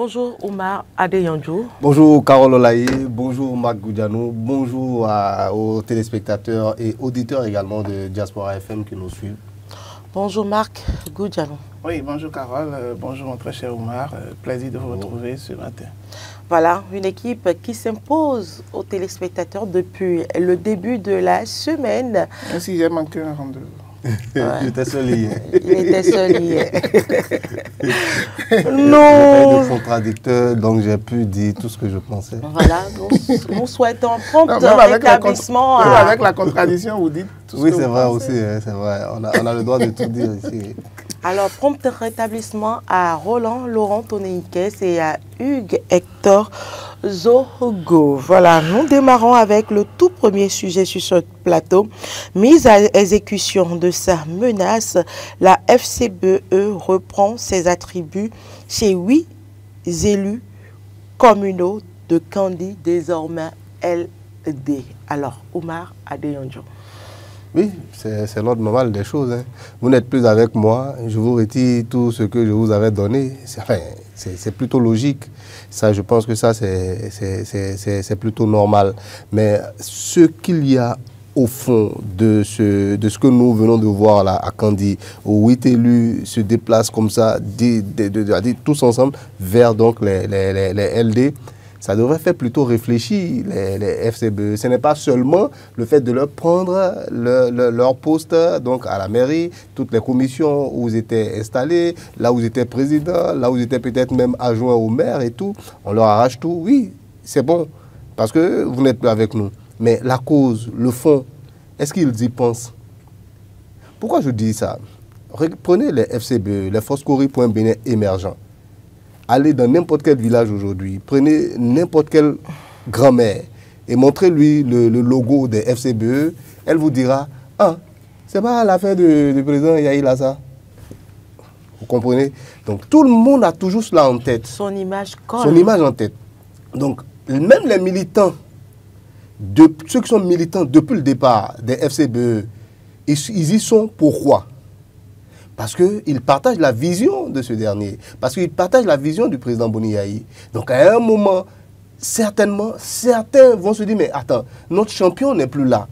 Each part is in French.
Bonjour Oumar Adeyandjo. Bonjour Carole Olaye, bonjour Marc Goudianou, bonjour aux téléspectateurs et auditeurs également de Diaspora FM qui nous suivent. Bonjour Marc Goudianou. Oui, bonjour Carole, bonjour mon très cher Oumar, plaisir de vous retrouver ce matin. Voilà, une équipe qui s'impose aux téléspectateurs depuis le début de la semaine. Ainsi, j'ai manqué un rendez-vous. Ouais. J'étais seul hier. Il était seul hier. Non. J'étais contradicteur, donc j'ai pu dire tout ce que je pensais. Voilà, nous souhaitons prompt rétablissement. Même avec la contradiction, vous dites tout ce que vous pensez. Oui, c'est vrai aussi, hein, c'est vrai. On a le droit de tout dire ici. Alors, prompt rétablissement à Roland Laurent Tonéiques et à Hugues Hector Zogo. Voilà, nous démarrons avec le tout premier sujet sur ce plateau. Mise à exécution de sa menace, la FCBE reprend ses attributs chez 8 élus communaux de Kandi, désormais LD. Alors, Oumar Adeyandjo. Oui, c'est l'ordre normal des choses. Hein. Vous n'êtes plus avec moi, je vous retire tout ce que je vous avais donné. C'est plutôt logique. Ça, je pense que ça, c'est plutôt normal. Mais ce qu'il y a au fond de ce que nous venons de voir là à Kandi, où 8 élus se déplacent comme ça, tous ensemble, vers donc les LD, ça devrait faire plutôt réfléchir les FCBE. Ce n'est pas seulement le fait de leur prendre leur poste donc à la mairie, toutes les commissions où ils étaient installés, là où ils étaient présidents, là où ils étaient peut-être même adjoints au maire et tout. On leur arrache tout. Oui, c'est bon, parce que vous n'êtes plus avec nous. Mais la cause, le fond, est-ce qu'ils y pensent? Pourquoi je dis ça? Prenez les FCBE, les Foscori.Bénin émergents. Allez dans n'importe quel village aujourd'hui, prenez n'importe quelle grand-mère et montrez-lui le logo des FCBE, elle vous dira « Ah, c'est pas l'affaire du président Yahi Lassa ». Vous comprenez? Donc tout le monde a toujours cela en tête. Son image colle. Son image en tête. Donc même les militants, ceux qui sont militants depuis le départ des FCBE, ils y sont pourquoi? Parce qu'ils partagent la vision de ce dernier. Parce qu'ils partagent la vision du président Boni Yahi. Donc à un moment, certainement, certains vont se dire, mais attends, notre champion n'est plus là.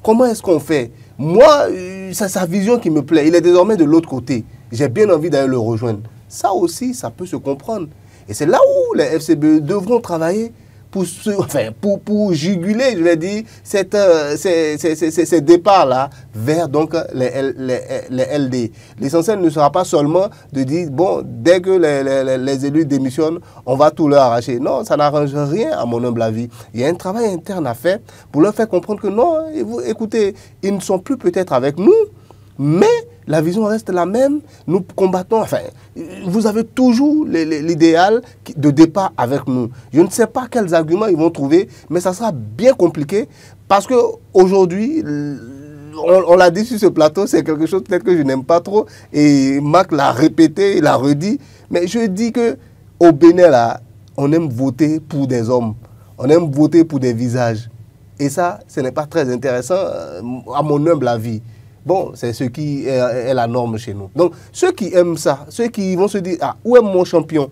Comment est-ce qu'on fait? Moi, c'est sa vision qui me plaît. Il est désormais de l'autre côté. J'ai bien envie d'aller le rejoindre. Ça aussi, ça peut se comprendre. Et c'est là où les FCBE devront travailler pour juguler, je vais dire, ces départs-là vers donc les LD. L'essentiel ne sera pas seulement de dire, bon, dès que les élus démissionnent, on va tout leur arracher. Non, ça n'arrange rien à mon humble avis. Il y a un travail interne à faire pour leur faire comprendre que non, écoutez, ils ne sont plus peut-être avec nous, mais la vision reste la même. Nous combattons, enfin, vous avez toujours l'idéal de départ avec nous. Je ne sais pas quels arguments ils vont trouver, mais ça sera bien compliqué parce qu'aujourd'hui, on l'a dit sur ce plateau, c'est quelque chose peut-être que je n'aime pas trop et Marc l'a répété, il l'a redit, mais je dis qu'au Bénin, là, on aime voter pour des hommes, on aime voter pour des visages. Et ça, ce n'est pas très intéressant à mon humble avis. Bon, c'est ce qui est la norme chez nous. Donc, ceux qui aiment ça, ceux qui vont se dire, ah, où est mon champion?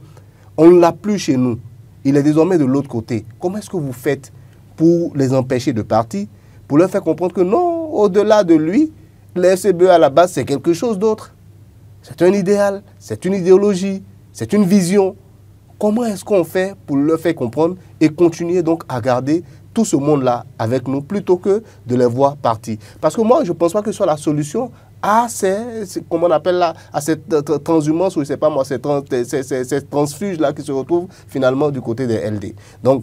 On ne l'a plus chez nous. Il est désormais de l'autre côté. Comment est-ce que vous faites pour les empêcher de partir? Pour leur faire comprendre que non, au-delà de lui, le FCBE à la base, c'est quelque chose d'autre. C'est un idéal, c'est une idéologie, c'est une vision. Comment est-ce qu'on fait pour leur faire comprendre et continuer donc à garder tout ce monde-là avec nous, plutôt que de les voir partir. Parce que moi, je ne pense pas que ce soit la solution à comment on appelle là, à cette transhumance, ou je ne sais pas moi, ces transfuges-là qui se retrouvent finalement du côté des LD. Donc,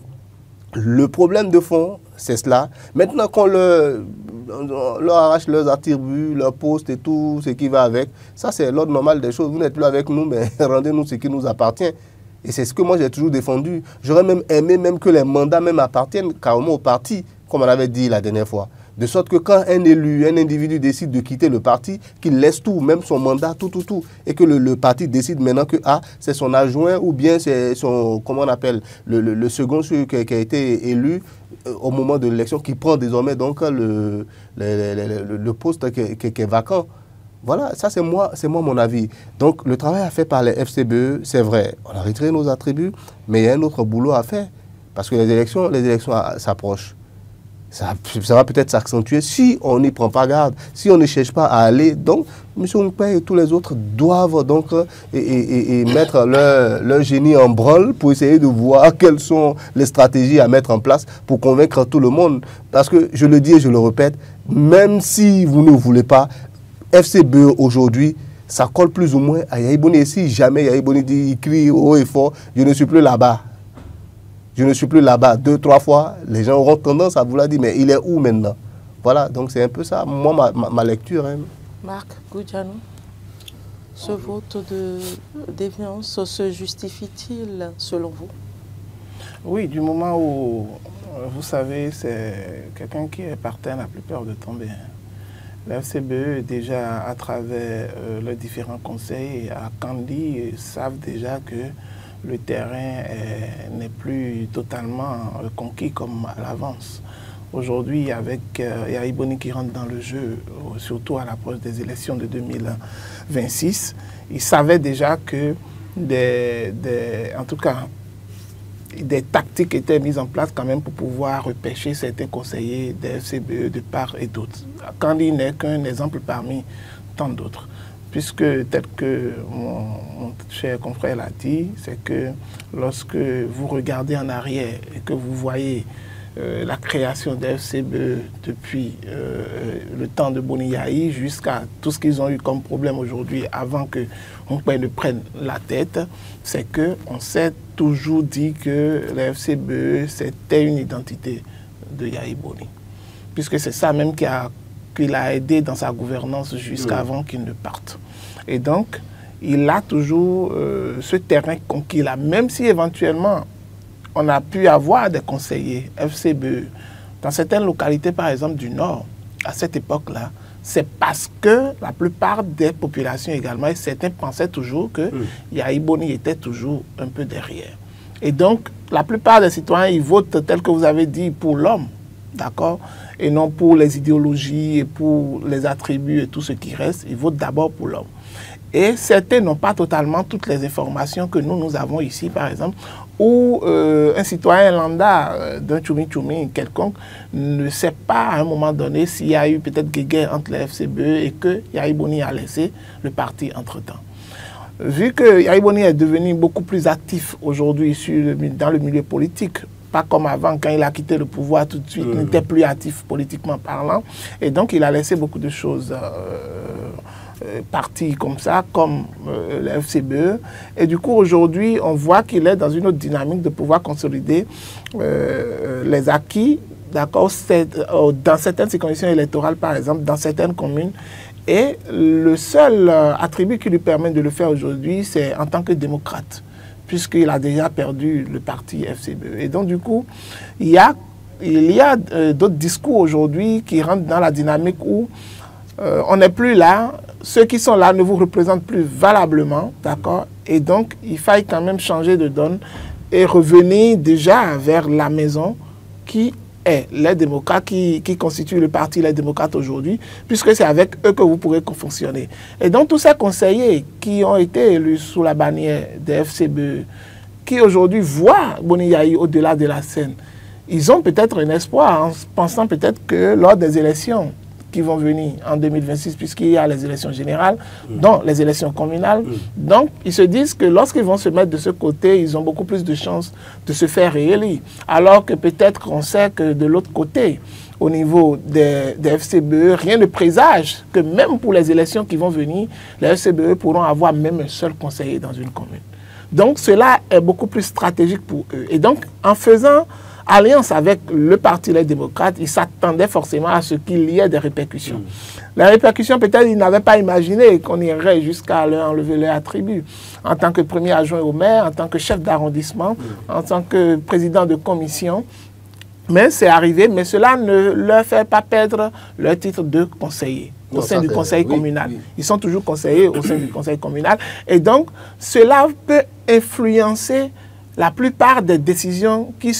le problème de fond, c'est cela. Maintenant qu'on leur arrache leurs attributs, leurs postes et tout ce qui va avec, ça c'est l'ordre normal des choses. Vous n'êtes plus avec nous, mais rendez-nous ce qui nous appartient. Et c'est ce que moi j'ai toujours défendu. J'aurais même aimé même que les mandats même appartiennent carrément au parti, comme on avait dit la dernière fois. De sorte que quand un élu, un individu décide de quitter le parti, qu'il laisse tout, même son mandat, tout. Et que le parti décide maintenant que c'est son adjoint ou bien c'est son, comment on appelle, le second qui a été élu au moment de l'élection, qui prend désormais donc le poste qui est vacant. Voilà, ça c'est moi mon avis. Donc le travail à faire par les FCBE, c'est vrai, on a retiré nos attributs, mais il y a un autre boulot à faire. Parce que les élections s'approchent. Ça va peut-être s'accentuer si on n'y prend pas garde, si on ne cherche pas à aller. Donc, M. Nkpé et tous les autres doivent donc mettre leur génie en branle pour essayer de voir quelles sont les stratégies à mettre en place pour convaincre tout le monde. Parce que, je le dis et je le répète, même si vous ne voulez pas, FCBE aujourd'hui, ça colle plus ou moins à Yahya Boni. Et si jamais Yahya Boni dit, il crie haut et fort, je ne suis plus là-bas. Je ne suis plus là-bas 2, 3 fois, les gens auront tendance à vouloir dire, mais il est où maintenant? Voilà, donc c'est un peu ça, moi, ma lecture. Hein. Marc Goudjanou, ce vote de défiance se justifie-t-il selon vous? Oui, du moment où, vous savez, c'est quelqu'un qui est par terre n'a plus peur de tomber. La FCBE, déjà, à travers les différents conseils à Kandi, savent déjà que le terrain n'est plus totalement conquis comme à l'avance. Aujourd'hui, avec Yahya Boni qui rentre dans le jeu, surtout à l'approche des élections de 2026, ils savaient déjà que en tout cas, des tactiques étaient mises en place quand même pour pouvoir repêcher certains conseillers des FCBE de part et d'autre. Kandi n'est qu'un exemple parmi tant d'autres. Puisque, tel que mon cher confrère l'a dit, c'est que lorsque vous regardez en arrière et que vous voyez la création des FCBE depuis le temps de Boni Yayi jusqu'à tout ce qu'ils ont eu comme problème aujourd'hui avant que Nkpé ne prenne la tête, c'est qu'on s'est toujours dit que les FCBE, c'était une identité de Yahya Boni. Puisque c'est ça même qui l'a aidé dans sa gouvernance jusqu'avant qu'il ne parte. Et donc, il a toujours ce terrain conquis là, même si éventuellement on a pu avoir des conseillers FCBE dans certaines localités, par exemple du Nord, à cette époque-là, c'est parce que la plupart des populations également, et certains pensaient toujours que Yahya Boni était toujours un peu derrière. Et donc, la plupart des citoyens, ils votent, tel que vous avez dit, pour l'homme, d'accord, et non pour les idéologies et pour les attributs et tout ce qui reste, ils votent d'abord pour l'homme. Et certains n'ont pas totalement toutes les informations que nous avons ici, par exemple, où un citoyen lambda d'un Tchoumi quelconque ne sait pas à un moment donné s'il y a eu peut-être guéguerre entre les FCBE et que Yahya Boni a laissé le parti entre-temps. Vu que Yahya Boni est devenu beaucoup plus actif aujourd'hui dans le milieu politique, pas comme avant, quand il a quitté le pouvoir tout de suite, il n'était plus actif politiquement parlant, et donc il a laissé beaucoup de choses partis comme ça, comme le FCBE. Et du coup, aujourd'hui, on voit qu'il est dans une autre dynamique de pouvoir consolider les acquis, d'accord, dans certaines circonscriptions électorales, par exemple, dans certaines communes. Et le seul attribut qui lui permet de le faire aujourd'hui, c'est en tant que démocrate, puisqu'il a déjà perdu le parti FCBE. Et donc, du coup, il y a d'autres discours aujourd'hui qui rentrent dans la dynamique où on n'est plus là, ceux qui sont là ne vous représentent plus valablement, d'accord? Et donc, il faille quand même changer de donne et revenir déjà vers la maison qui est les démocrates, qui constituent le parti Les Démocrates aujourd'hui, puisque c'est avec eux que vous pourrez fonctionner. Et donc, tous ces conseillers qui ont été élus sous la bannière des FCBE, qui aujourd'hui voient Boni Yayi au-delà de la scène, ils ont peut-être un espoir en pensant peut-être que lors des élections qui vont venir en 2026, puisqu'il y a les élections générales, dont les élections communales. Donc, ils se disent que lorsqu'ils vont se mettre de ce côté, ils ont beaucoup plus de chances de se faire réélire. Alors que peut-être qu'on sait que de l'autre côté, au niveau des FCBE, rien ne présage que même pour les élections qui vont venir, les FCBE pourront avoir même un seul conseiller dans une commune. Donc, cela est beaucoup plus stratégique pour eux. Et donc, en faisant alliance avec le Parti Les Démocrates, ils s'attendaient forcément à ce qu'il y ait des répercussions. Les répercussions, peut-être, ils n'avaient pas imaginé qu'on irait jusqu'à leur enlever leurs attributs. En tant que premier adjoint au maire, en tant que chef d'arrondissement, en tant que président de commission. Mais c'est arrivé, mais cela ne leur fait pas perdre leur titre de conseiller au sein du conseil communal. Ils sont toujours conseillers au sein du conseil communal. Et donc, cela peut influencer la plupart des décisions qui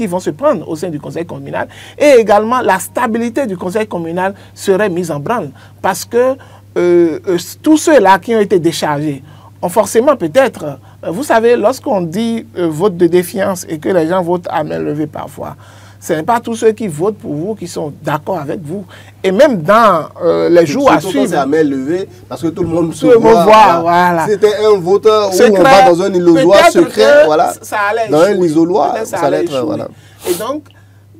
vont se prendre au sein du conseil communal. Et également, la stabilité du conseil communal serait mise en branle. Parce que tous ceux-là qui ont été déchargés ont forcément peut-être, vous savez, lorsqu'on dit vote de défiance et que les gens votent à main levée parfois, ce n'est pas tous ceux qui votent pour vous qui sont d'accord avec vous. Et même dans les jours à suivre. C'est à main levée parce que tout le monde se voit. Voilà. C'était un voteur où on va dans un isoloir secret. Voilà. Ça allait dans un isoloir, ça allait être. Voilà. Et donc,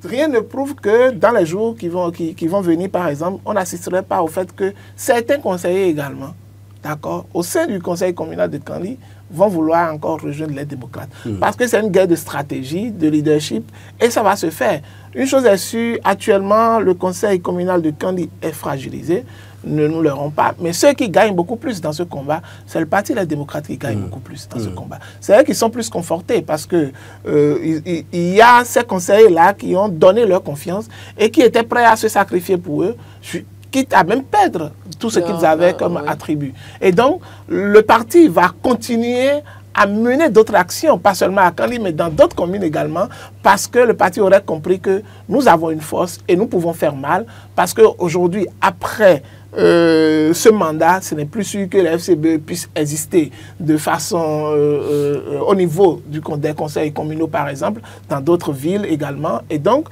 rien ne prouve que dans les jours qui vont venir, par exemple, on n'assisterait pas au fait que certains conseillers également, d'accord, au sein du conseil communal de Kandji, vont vouloir encore rejoindre les démocrates. Parce que c'est une guerre de stratégie, de leadership, et ça va se faire. Une chose est sûre, actuellement, le conseil communal de Kandji est fragilisé, ne nous leurrons pas, mais ceux qui gagnent beaucoup plus dans ce combat, c'est le parti des démocrates qui gagne beaucoup plus dans ce combat. C'est eux qui sont plus confortés parce que il y a ces conseillers-là qui ont donné leur confiance et qui étaient prêts à se sacrifier pour eux, quitte à même perdre tout ce qu'ils avaient comme attribut. Et donc, le parti va continuer à mener d'autres actions, pas seulement à Kandji, mais dans d'autres communes également, parce que le parti aurait compris que nous avons une force et nous pouvons faire mal, parce qu'aujourd'hui, après ce mandat, ce n'est plus sûr que la FCBE puisse exister de façon au niveau des conseils communaux, par exemple, dans d'autres villes également. Et donc,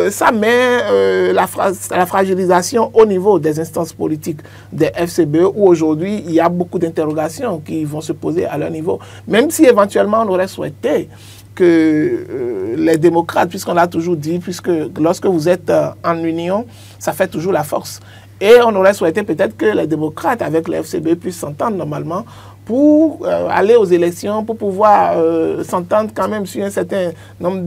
ça met la fragilisation au niveau des instances politiques des FCBE, où aujourd'hui, il y a beaucoup d'interrogations qui vont se poser à leur niveau. Même si éventuellement, on aurait souhaité que les démocrates, puisqu'on l'a toujours dit, puisque lorsque vous êtes en union, ça fait toujours la force. Et on aurait souhaité peut-être que les démocrates avec le FCBE puissent s'entendre normalement pour aller aux élections, pour pouvoir s'entendre quand même sur un certain nombre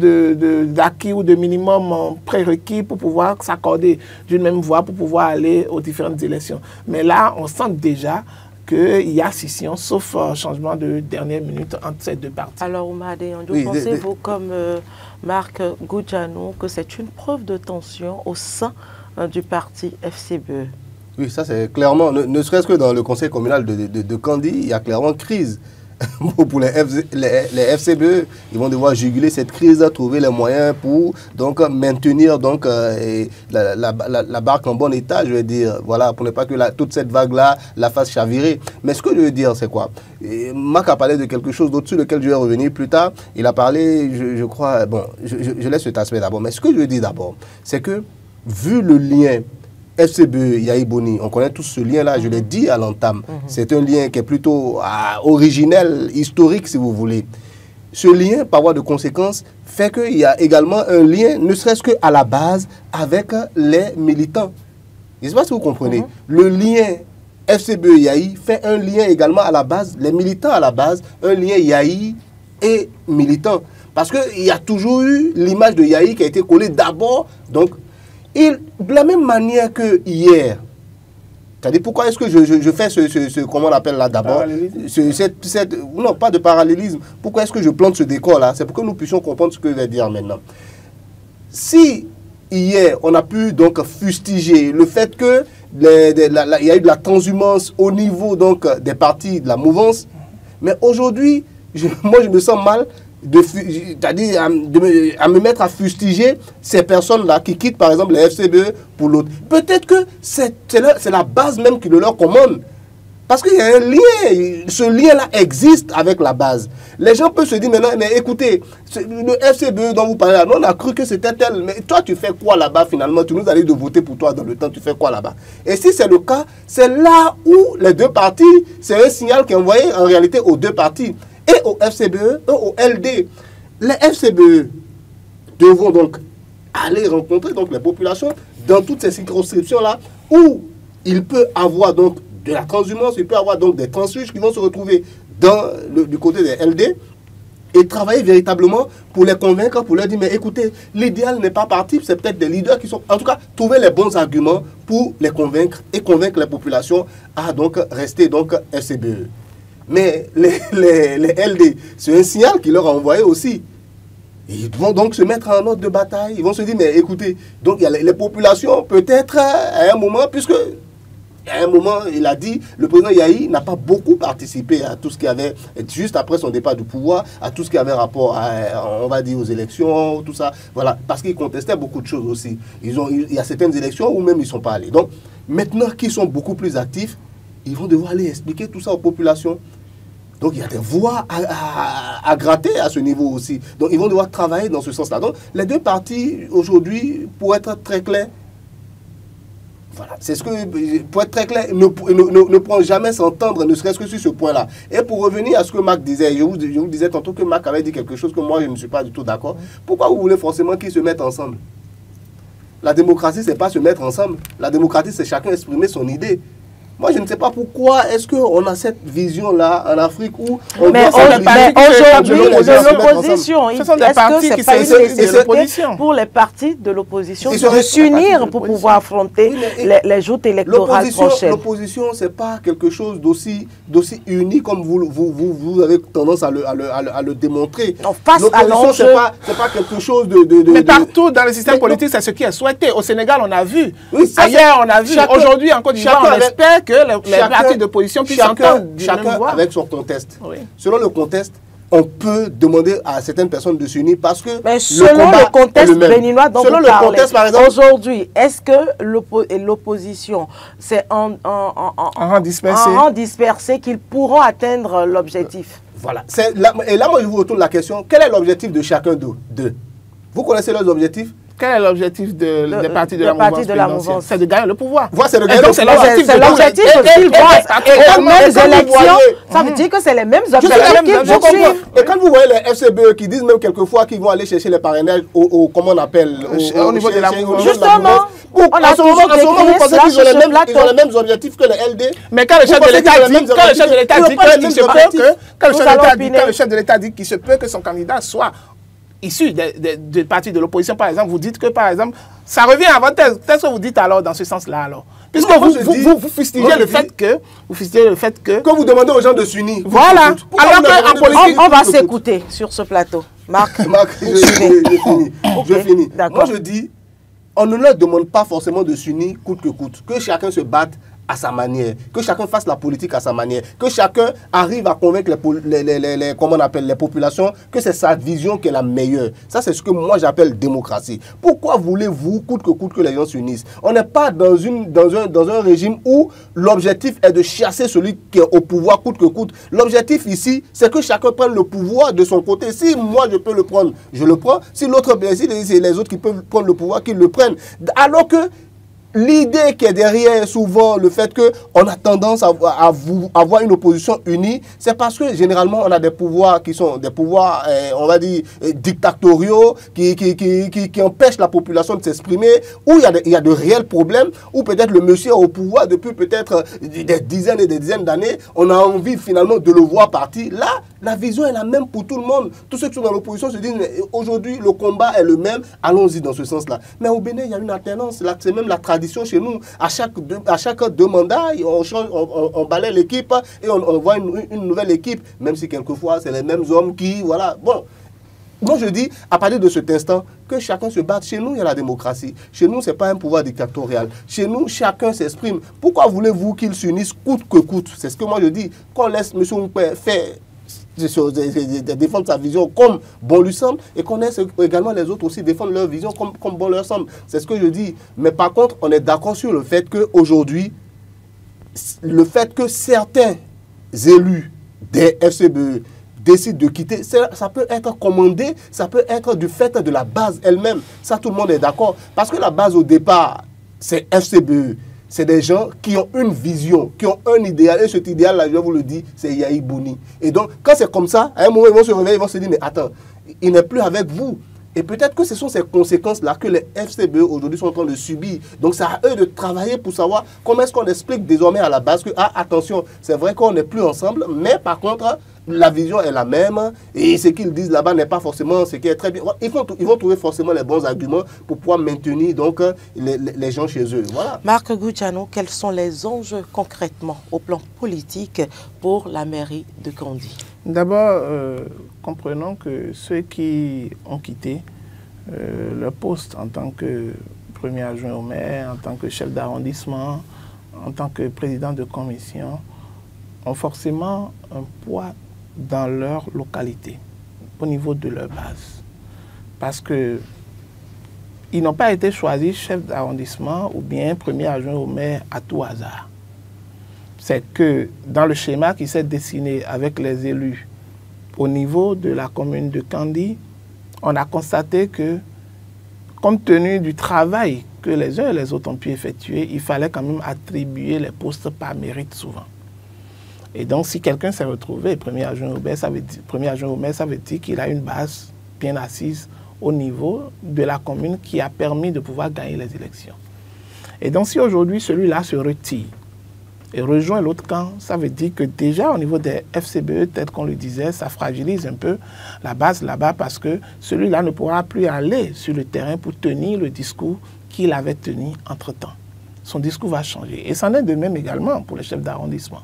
d'acquis ou de minimum prérequis pour pouvoir s'accorder d'une même voie pour pouvoir aller aux différentes élections. Mais là, on sent déjà qu'il y a scission, sauf changement de dernière minute entre ces deux partis. Alors, Oumar Deyandjo, pensez-vous comme Marc Goudjanou que c'est une preuve de tension au sein du parti FCBE? Oui, ça c'est clairement, ne serait-ce que dans le conseil communal de Kandji, il y a clairement crise. Pour les FCBE, ils vont devoir juguler cette crise, trouver les moyens pour donc maintenir donc, la barque en bon état, je veux dire, voilà, pour ne pas que toute cette vague-là la fasse chavirer. Mais ce que je veux dire, c'est quoi? Marc a parlé de quelque chose d'autre sur lequel je vais revenir plus tard. Il a parlé, je crois, bon, je laisse cet aspect d'abord. Mais ce que je veux dire d'abord, c'est que vu le lien FCBE, Yahi Boni, on connaît tous ce lien-là, je l'ai dit à l'entame. C'est un lien qui est plutôt originel, historique, si vous voulez. Ce lien, par voie de conséquence, fait qu'il y a également un lien, ne serait-ce qu'à la base, avec les militants. Je ne sais pas si vous comprenez. Le lien FCBE Yahi fait un lien également à la base, les militants à la base, un lien Yahi et militant. Parce qu'il y a toujours eu l'image de Yahi qui a été collée d'abord, donc, de la même manière que hier, c'est-à-dire pourquoi est-ce que je fais comment on appelle là d'abord, non pas de parallélisme, pourquoi est-ce que je plante ce décor là, c'est pour que nous puissions comprendre ce que je vais dire maintenant. Si hier on a pu donc fustiger le fait que il y a eu de la transhumance au niveau donc des partis de la mouvance, mais aujourd'hui, moi je me sens mal c'est-à-dire à me mettre à fustiger ces personnes-là qui quittent par exemple les FCBE pour l'autre. Peut-être que c'est la base même qui le leur commande. Parce qu'il y a un lien, ce lien-là existe avec la base. Les gens peuvent se dire maintenant, mais écoutez, le FCBE dont vous parlez là, on a cru que c'était tel, mais toi tu fais quoi là-bas finalement? Tu nous as dit de voter pour toi dans le temps, tu fais quoi là-bas? Et si c'est le cas, c'est là où les deux partis, c'est un signal qui est envoyé en réalité aux deux partis. Et au FCBE et au LD. Les FCBE devront donc aller rencontrer donc les populations dans toutes ces circonscriptions-là où il peut avoir donc de la transhumance, il peut avoir donc des transfuges qui vont se retrouver du côté des LD et travailler véritablement pour les convaincre, pour leur dire, mais écoutez, l'idéal n'est pas parti, c'est peut-être des leaders qui sont, en tout cas, trouver les bons arguments pour les convaincre et convaincre les populations à donc rester donc FCBE. Mais les LD, c'est un signal qui leur a envoyé aussi. Ils vont donc se mettre en ordre de bataille. Ils vont se dire, mais écoutez, donc il y a les populations, peut-être à un moment, puisque à un moment, il a dit, le président Yahi n'a pas beaucoup participé à tout ce qui avait, juste après son départ du pouvoir, à tout ce qui avait rapport, on va dire, aux élections, tout ça. Voilà, parce qu'il contestait beaucoup de choses aussi. Il y a certaines élections où même ils ne sont pas allés. Donc, maintenant qu'ils sont beaucoup plus actifs, ils vont devoir aller expliquer tout ça aux populations. Donc il y a des voies à gratter à ce niveau aussi. Donc ils vont devoir travailler dans ce sens-là. Donc les deux parties aujourd'hui, pour être très clair, voilà, c'est ce que, pour être très clair, ne pourront jamais s'entendre, ne serait-ce que sur ce point-là. Et pour revenir à ce que Marc disait, je vous disais tantôt que Marc avait dit quelque chose que moi je ne suis pas du tout d'accord. Pourquoi vous voulez forcément qu'ils se mettent ensemble? La démocratie, c'est pas se mettre ensemble. La démocratie, c'est chacun exprimer son idée. Moi, je ne sais pas pourquoi est-ce qu'on a cette vision-là en Afrique où on mais aujourd'hui, de l'opposition, ce sont des partis qui sont l'opposition. Pour les partis de l'opposition de s'unir pour pouvoir affronter les joutes électorales prochaines. L'opposition, c'est pas quelque chose d'aussi uni comme vous avez tendance à le démontrer. Face à l'enjeu, c'est pas quelque chose de... Mais partout dans le système politique, c'est ce qui est souhaité. Au Sénégal, on a vu. Ailleurs, on a vu. Aujourd'hui, en Côte d'Ivoire, on espère que les partis d'opposition puissent s'entendre chacun avec son contexte. Oui. Selon le contexte, on peut demander à certaines personnes de s'unir parce que selon le contexte béninois dont selon vous parlez, par exemple, aujourd'hui, est-ce que l'opposition, c'est en rang dispersé qu'ils pourront atteindre l'objectif? Voilà. Et là, moi, je vous retourne la question. Quel est l'objectif de chacun d'eux? Vous connaissez leurs objectifs? Quel est l'objectif des partis de la mouvance? C'est de gagner le pouvoir. Voilà, c'est l'objectif. C'est l'objectif qu'ils vont aux mêmes élections. Ça veut dire que c'est les mêmes objectifs qu'ils vont suivre. Et quand vous voyez les FCBE qui disent même quelquefois qu'ils vont aller chercher les parrainages comment on appelle au niveau de la mouvance. Justement, à ce moment, vous pensez qu'ils ont les mêmes objectifs que les LD? Mais quand le chef de l'État dit qu'il se peut que son candidat soit issu des partis de l'opposition, par exemple, vous dites que, par exemple, ça revient à votre thèse. Qu'est-ce que vous dites alors dans ce sens-là, alors? Puisque vous fustigez le fait que... Quand vous demandez aux gens de s'unir. Voilà. Alors qu'en politique, on va s'écouter sur ce plateau. Marc, je finis. Moi, je dis, on ne leur demande pas forcément de s'unir coûte que coûte. Que chacun se batte à sa manière, que chacun fasse la politique à sa manière, que chacun arrive à convaincre les populations que c'est sa vision qui est la meilleure. Ça, c'est ce que moi j'appelle démocratie. Pourquoi voulez-vous, coûte que les gens s'unissent? On n'est pas dans un régime où l'objectif est de chasser celui qui est au pouvoir coûte que coûte. L'objectif ici, c'est que chacun prenne le pouvoir de son côté. Si moi je peux le prendre, je le prends. Si l'autre, si les autres qui peuvent prendre le pouvoir, qu'ils le prennent. Alors que l'idée qui est derrière souvent le fait qu'on a tendance à avoir une opposition unie, c'est parce que généralement on a des pouvoirs qui sont des pouvoirs, on va dire, dictatoriaux, qui empêchent la population de s'exprimer, où il y a de réels problèmes, où peut-être le monsieur est au pouvoir depuis peut-être des dizaines et des dizaines d'années, on a envie finalement de le voir partir. Là, la vision est la même pour tout le monde. Tous ceux qui sont dans l'opposition se disent, aujourd'hui le combat est le même, allons-y dans ce sens-là. Mais au Bénin, il y a une alternance, c'est même la tradition chez nous. À chaque deux mandats, on balaie l'équipe et on voit une nouvelle équipe, même si quelquefois c'est les mêmes hommes qui, voilà. Bon, moi je dis, à partir de cet instant, que chacun se batte. Chez nous, il y a la démocratie. Chez nous, ce n'est pas un pouvoir dictatorial. Chez nous, chacun s'exprime. Pourquoi voulez-vous qu'ils s'unissent coûte que coûte? C'est ce que moi je dis. Qu'on laisse M. Oupé faire de défendre sa vision comme bon lui semble et qu'on laisse également les autres aussi défendre leur vision comme bon leur semble. C'est ce que je dis. Mais par contre, on est d'accord sur le fait qu'aujourd'hui, le fait que certains élus des FCBE décident de quitter, ça peut être commandé, ça peut être du fait de la base elle-même. Ça, tout le monde est d'accord. Parce que la base au départ, c'est FCBE. C'est des gens qui ont une vision, qui ont un idéal. Et cet idéal-là, je vous le dis, c'est Yahi Bouni. Et donc, quand c'est comme ça, à un moment, ils vont se réveiller, ils vont se dire, mais attends, il n'est plus avec vous. Et peut-être que ce sont ces conséquences-là que les FCBE aujourd'hui sont en train de subir. Donc, c'est à eux de travailler pour savoir comment est-ce qu'on explique désormais à la base que, ah, attention, c'est vrai qu'on n'est plus ensemble, mais par contre, la vision est la même et ce qu'ils disent là-bas n'est pas forcément ce qui est très bien. Ils vont trouver forcément les bons arguments pour pouvoir maintenir donc les gens chez eux. Voilà. Marc Goudjano, quels sont les enjeux concrètement au plan politique pour la mairie de Gandi? D'abord, comprenons que ceux qui ont quitté leur poste en tant que premier adjoint au maire, en tant que chef d'arrondissement, en tant que président de commission, ont forcément un poids dans leur localité, au niveau de leur base. Parce que ils n'ont pas été choisis chef d'arrondissement ou bien premier adjoint au maire à tout hasard. c'est que dans le schéma qui s'est dessiné avec les élus au niveau de la commune de Kandi, on a constaté que, compte tenu du travail que les uns et les autres ont pu effectuer, il fallait quand même attribuer les postes par mérite souvent. Et donc, si quelqu'un s'est retrouvé premier adjoint au maire, ça veut dire qu'il a une base bien assise au niveau de la commune qui a permis de pouvoir gagner les élections. Et donc, si aujourd'hui, celui-là se retire et rejoint l'autre camp, ça veut dire que déjà, au niveau des FCBE, tel qu'on le disait, ça fragilise un peu la base là-bas parce que celui-là ne pourra plus aller sur le terrain pour tenir le discours qu'il avait tenu entre-temps. Son discours va changer. Et c'en est de même également pour les chefs d'arrondissement,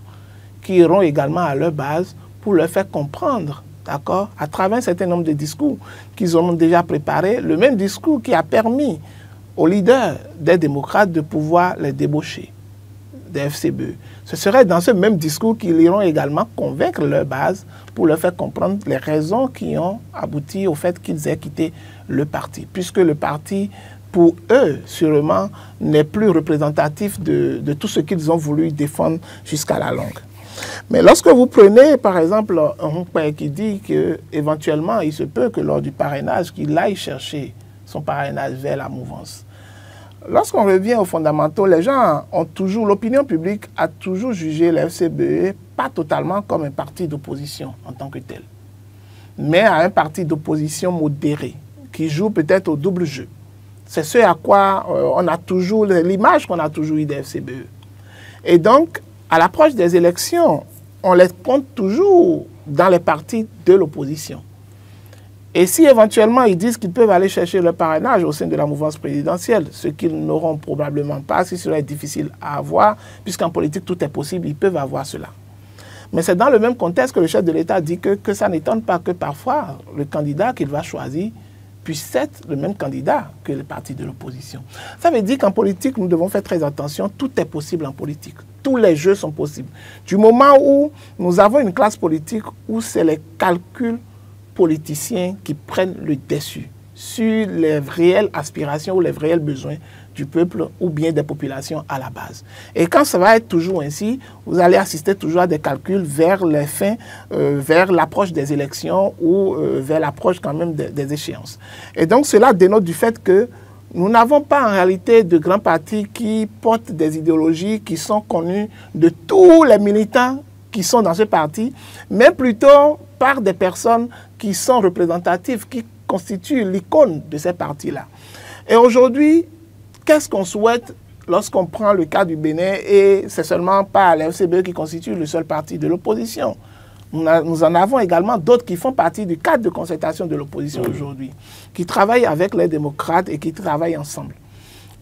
qui iront également à leur base pour leur faire comprendre, d'accord, à travers un certain nombre de discours qu'ils ont déjà préparés, le même discours qui a permis aux leaders des démocrates de pouvoir les débaucher des FCBE. Ce serait dans ce même discours qu'ils iront également convaincre leur base pour leur faire comprendre les raisons qui ont abouti au fait qu'ils aient quitté le parti, puisque le parti, pour eux, sûrement, n'est plus représentatif de tout ce qu'ils ont voulu défendre jusqu'à la longue. Mais lorsque vous prenez, par exemple, un père qui dit qu'éventuellement, il se peut que lors du parrainage, qu'il aille chercher son parrainage vers la mouvance. Lorsqu'on revient aux fondamentaux, les gens ont toujours, l'opinion publique a toujours jugé le FCBE pas totalement comme un parti d'opposition en tant que tel, mais à un parti d'opposition modéré, qui joue peut-être au double jeu. C'est ce à quoi on a toujours, l'image qu'on a toujours eu des FCBE. Et donc, à l'approche des élections, on les compte toujours dans les partis de l'opposition. Et si éventuellement ils disent qu'ils peuvent aller chercher le parrainage au sein de la mouvance présidentielle, ce qu'ils n'auront probablement pas, si cela est difficile à avoir, puisqu'en politique tout est possible, ils peuvent avoir cela. Mais c'est dans le même contexte que le chef de l'État dit que ça n'étonne pas que parfois le candidat qu'il va choisir puisse être le même candidat que le parti de l'opposition. Ça veut dire qu'en politique, nous devons faire très attention, tout est possible en politique. Tous les jeux sont possibles. Du moment où nous avons une classe politique où c'est les calculs politiciens qui prennent le dessus sur les réelles aspirations ou les réels besoins du peuple ou bien des populations à la base. Et quand ça va être toujours ainsi, vous allez assister toujours à des calculs vers les fins, vers l'approche des élections ou vers l'approche quand même des échéances. Et donc cela dénote du fait que nous n'avons pas en réalité de grands partis qui portent des idéologies qui sont connues de tous les militants qui sont dans ce parti, mais plutôt par des personnes qui sont représentatives, qui constituent l'icône de ces partis-là. Et aujourd'hui, qu'est-ce qu'on souhaite lorsqu'on prend le cas du Bénin et c'est seulement pas la FCBE qui constitue le seul parti de l'opposition. Nous en avons également d'autres qui font partie du cadre de concertation de l'opposition aujourd'hui, qui travaillent avec les démocrates et qui travaillent ensemble.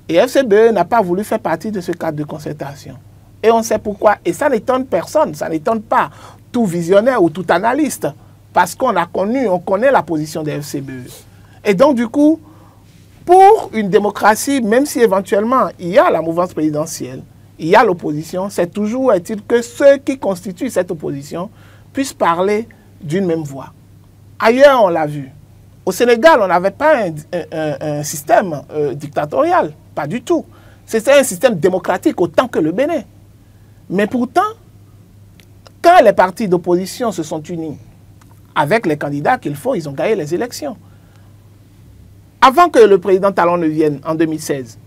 Et FCBE n'a pas voulu faire partie de ce cadre de concertation. Et on sait pourquoi. Et ça n'étonne personne, ça n'étonne pas tout visionnaire ou tout analyste, parce qu'on a connu, on connaît la position des FCBE. Et donc du coup, pour une démocratie, même si éventuellement il y a la mouvance présidentielle, il y a l'opposition, c'est toujours est-il que ceux qui constituent cette opposition puissent parler d'une même voix. Ailleurs, on l'a vu. Au Sénégal, on n'avait pas un système dictatorial, pas du tout. C'était un système démocratique autant que le Bénin. Mais pourtant, quand les partis d'opposition se sont unis avec les candidats qu'il faut, ils ont gagné les élections. Avant que le président Talon ne vienne en 2016,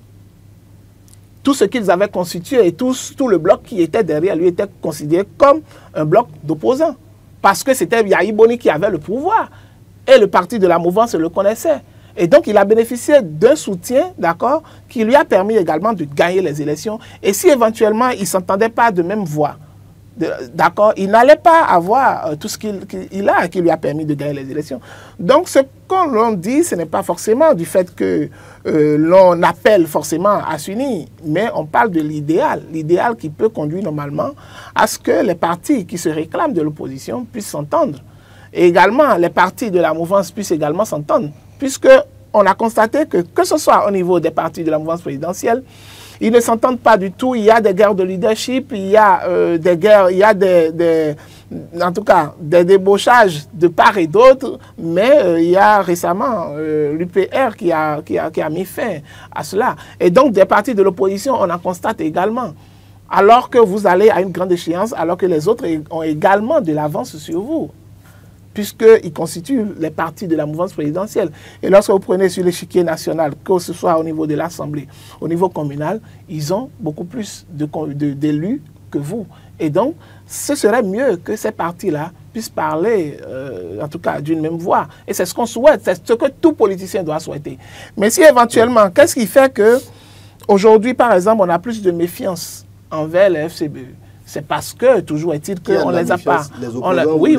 tout ce qu'ils avaient constitué et tout le bloc qui était derrière lui était considéré comme un bloc d'opposants. Parce que c'était Yahi Boni qui avait le pouvoir. Et le parti de la mouvance le connaissait. Et donc, il a bénéficié d'un soutien, d'accord, qui lui a permis également de gagner les élections. Et si éventuellement, il ne s'entendait pas de même voix, d'accord, il n'allait pas avoir tout ce qu'il a qui lui a permis de gagner les élections. Donc, ce qu'on dit, ce n'est pas forcément du fait que l'on appelle forcément à s'unir, mais on parle de l'idéal qui peut conduire normalement à ce que les partis qui se réclament de l'opposition puissent s'entendre. Et également, les partis de la mouvance puissent également s'entendre, puisqu'on a constaté que ce soit au niveau des partis de la mouvance présidentielle, ils ne s'entendent pas du tout. Il y a des guerres de leadership, il y a des guerres, il y a en tout cas, des débauchages de part et d'autre, mais il y a récemment l'UPR qui a mis fin à cela. Et donc, des partis de l'opposition, on en constate également. alors que vous allez à une grande échéance, alors que les autres ont également de l'avance sur vous, puisqu'ils constituent les partis de la mouvance présidentielle. Et lorsque vous prenez sur l'échiquier national, que ce soit au niveau de l'Assemblée, au niveau communal, ils ont beaucoup plus d'élus que vous. Et donc, ce serait mieux que ces partis-là puissent parler, en tout cas, d'une même voix. Et c'est ce qu'on souhaite, c'est ce que tout politicien doit souhaiter. Mais si éventuellement, qu'est-ce qui fait que aujourd'hui, par exemple, on a plus de méfiance envers les FCBE? C'est parce que, toujours est-il qu'on ne les a pas. Oui,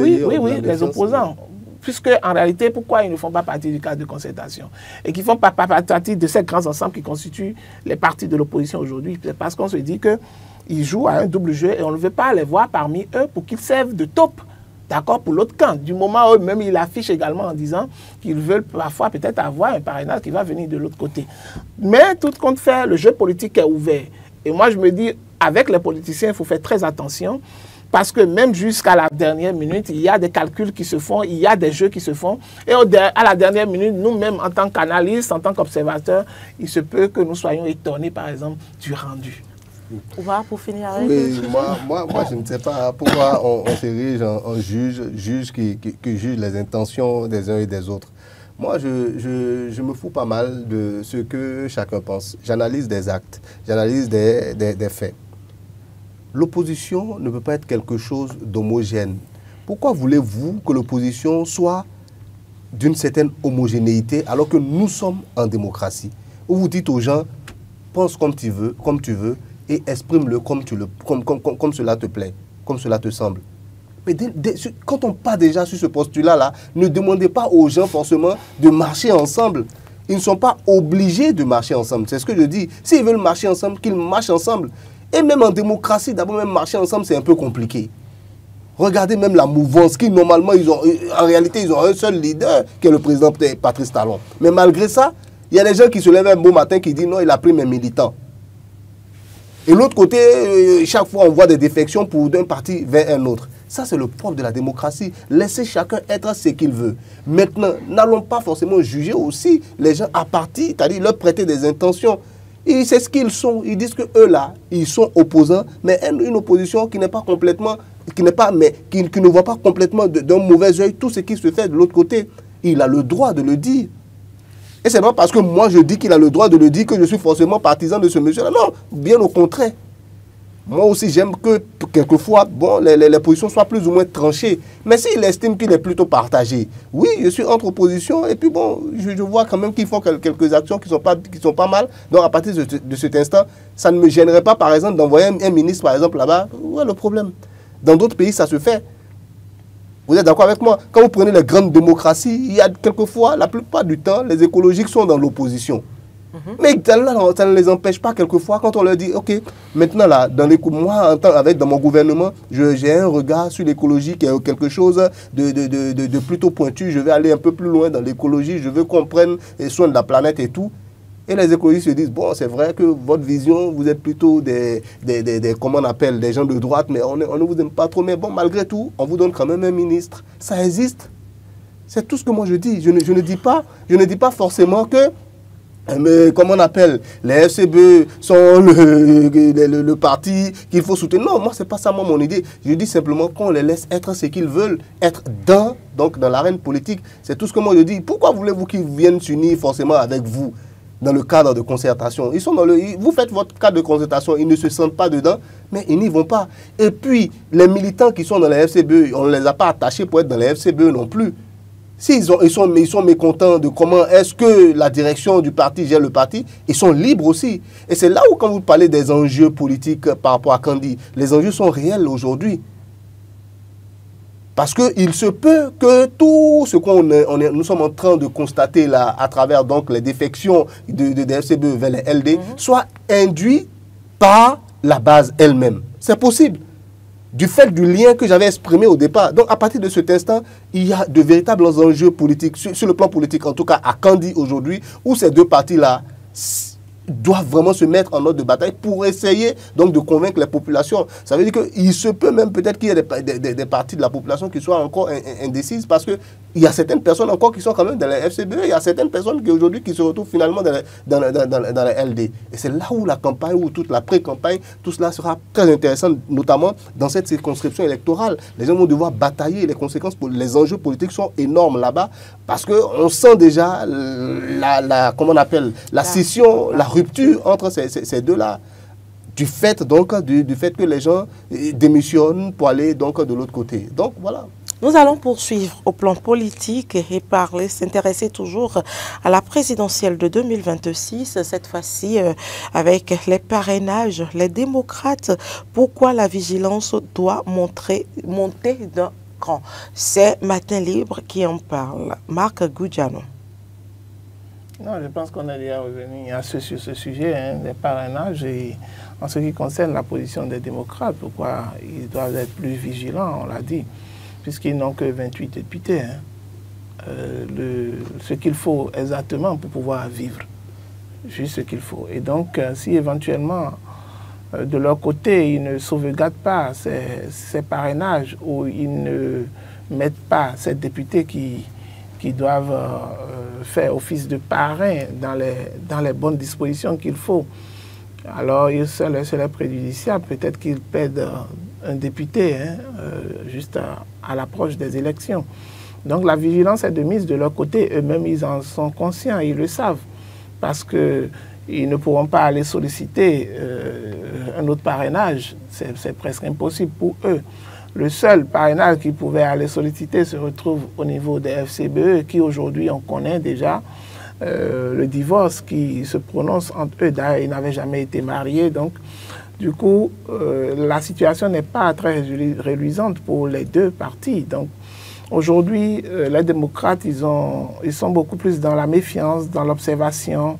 les opposants. Puisque, en réalité, pourquoi ils ne font pas partie du cadre de concertation et qu'ils ne font pas partie de ces grands ensembles qui constituent les partis de l'opposition aujourd'hui? C'est parce qu'on se dit qu'ils jouent à un double jeu et on ne veut pas les voir parmi eux pour qu'ils servent de taupe, d'accord, pour l'autre camp. Du moment où eux-mêmes, ils affichent également en disant qu'ils veulent parfois peut-être avoir un parrainage qui va venir de l'autre côté. Mais, tout compte fait, le jeu politique est ouvert. Et moi, je me dis, avec les politiciens, il faut faire très attention parce que même jusqu'à la dernière minute, il y a des calculs qui se font, il y a des jeux qui se font. Et à la dernière minute, nous-mêmes, en tant qu'analystes, en tant qu'observateurs, il se peut que nous soyons étonnés, par exemple, du rendu. Voilà, pour finir avec... Oui, moi, je ne sais pas pourquoi on s'érige en juge qui juge les intentions des uns et des autres. Moi, je me fous pas mal de ce que chacun pense. J'analyse des actes, j'analyse des faits. L'opposition ne peut pas être quelque chose d'homogène. Pourquoi voulez-vous que l'opposition soit d'une certaine homogénéité alors que nous sommes en démocratie? Où vous dites aux gens, pense comme tu veux et exprime-le comme cela te plaît, comme cela te semble. Mais quand on part déjà sur ce postulat-là, ne demandez pas aux gens forcément de marcher ensemble. Ils ne sont pas obligés de marcher ensemble. C'est ce que je dis. S'ils veulent marcher ensemble, qu'ils marchent ensemble. Et même en démocratie, d'abord même marcher ensemble, c'est un peu compliqué. Regardez même la mouvance qui, normalement, en réalité, ils ont un seul leader, qui est le président Patrice Talon. Mais malgré ça, il y a des gens qui se lèvent un beau matin qui disent non, il a pris mes militants. Et l'autre côté, chaque fois, on voit des défections d'un parti vers un autre. Ça, c'est le propre de la démocratie. Laissez chacun être ce qu'il veut. Maintenant, n'allons pas forcément juger aussi les gens à partir, c'est-à-dire leur prêter des intentions. C'est ce qu'ils sont. Ils disent qu'eux, là, ils sont opposants, mais une opposition qui n'est pas complètement, qui ne voit pas complètement d'un mauvais œil tout ce qui se fait de l'autre côté. Il a le droit de le dire. Et c'est pas parce que moi je dis qu'il a le droit de le dire que je suis forcément partisan de ce monsieur-là. Non, bien au contraire. Moi aussi, j'aime que quelquefois, bon, les positions soient plus ou moins tranchées. Mais s'il estime qu'il est plutôt partagé, oui, je suis entre opposition. Et puis bon, je vois quand même qu'ils font quelques actions qui sont pas mal. Donc à partir de cet instant, ça ne me gênerait pas, par exemple, d'envoyer un ministre, par exemple, là-bas. Où est le problème? Dans d'autres pays, ça se fait. Vous êtes d'accord avec moi? Quand vous prenez les grandes démocraties, il y a quelquefois, la plupart du temps, les écologiques sont dans l'opposition. Mais ça ne les empêche pas quelquefois quand on leur dit, ok, maintenant là, moi, dans mon gouvernement, j'ai un regard sur l'écologie qui est quelque chose de plutôt pointu. Je vais aller un peu plus loin dans l'écologie, je veux qu'on prenne soin de la planète et tout. Et les écologistes se disent, bon, c'est vrai que votre vision, vous êtes plutôt comment on appelle, des gens de droite, mais on ne vous aime pas trop. Mais bon, malgré tout, on vous donne quand même un ministre. Ça existe. C'est tout ce que moi je dis. Je ne dis pas forcément que, mais comment on appelle, les FCBE sont le parti qu'il faut soutenir. Non, moi, ce n'est pas ça mon idée. Je dis simplement qu'on les laisse être ce qu'ils veulent, être dans l'arène politique. C'est tout ce que moi je dis. Pourquoi voulez-vous qu'ils viennent s'unir forcément avec vous dans le cadre de concertation? Ils sont vous faites votre cadre de concertation, ils ne se sentent pas dedans, mais ils n'y vont pas. Et puis, les militants qui sont dans les FCBE, on ne les a pas attachés pour être dans les FCBE non plus. S'ils sont mécontents de comment est-ce que la direction du parti gère le parti, ils sont libres aussi. Et c'est là où, quand vous parlez des enjeux politiques par rapport à Kandi, les enjeux sont réels aujourd'hui. Parce qu'il se peut que tout ce que nous sommes en train de constater là, à travers donc, les défections des FCBE vers les LD, soit induit par la base elle-même. C'est possible. Du fait du lien que j'avais exprimé au départ. Donc, à partir de cet instant, il y a de véritables enjeux politiques, sur le plan politique, en tout cas à Kandi aujourd'hui, où ces deux partis-là, doivent vraiment se mettre en ordre de bataille pour essayer donc de convaincre les populations. Ça veut dire qu'il se peut même peut-être qu'il y ait des parties de la population qui soient encore indécises parce qu'il y a certaines personnes encore qui sont quand même dans la FCBE, il y a certaines personnes qui aujourd'hui qui se retrouvent finalement dans la LD. Et c'est là où la campagne, où toute la pré-campagne, tout cela sera très intéressant, notamment dans cette circonscription électorale. Les gens vont devoir batailler, les conséquences, les enjeux politiques sont énormes là-bas parce qu'on sent déjà comment on appelle, la scission, la rupture entre ces deux-là, du fait que les gens démissionnent pour aller donc de l'autre côté. Donc voilà. Nous allons poursuivre au plan politique et s'intéresser toujours à la présidentielle de 2026, cette fois-ci avec les parrainages, les démocrates. Pourquoi la vigilance doit monter d'un cran? C'est Matin Libre qui en parle. Marc Goudjano. Non, je pense qu'on est déjà revenu sur ce sujet, des parrainages, et en ce qui concerne la position des démocrates, pourquoi ils doivent être plus vigilants, on l'a dit, puisqu'ils n'ont que 28 députés. Ce qu'il faut exactement pour pouvoir vivre, juste ce qu'il faut. Et donc, si éventuellement, de leur côté, ils ne sauvegardent pas ces parrainages ou ils ne mettent pas ces députés qui doivent faire office de parrain dans les bonnes dispositions qu'il faut. Alors, c'est préjudiciable. Peut-être qu'ils perdent un député juste à l'approche des élections. Donc, la vigilance est de mise de leur côté. Eux-mêmes, ils en sont conscients, ils le savent. Parce qu'ils ne pourront pas aller solliciter un autre parrainage. C'est presque impossible pour eux. Le seul parrainage qu'ils pouvaient aller solliciter se retrouve au niveau des FCBE, qui aujourd'hui, on connaît déjà le divorce qui se prononce entre eux. D'ailleurs, ils n'avaient jamais été mariés. Donc, du coup, la situation n'est pas très réluisante pour les deux partis. Donc, aujourd'hui, les démocrates, ils sont beaucoup plus dans la méfiance, dans l'observation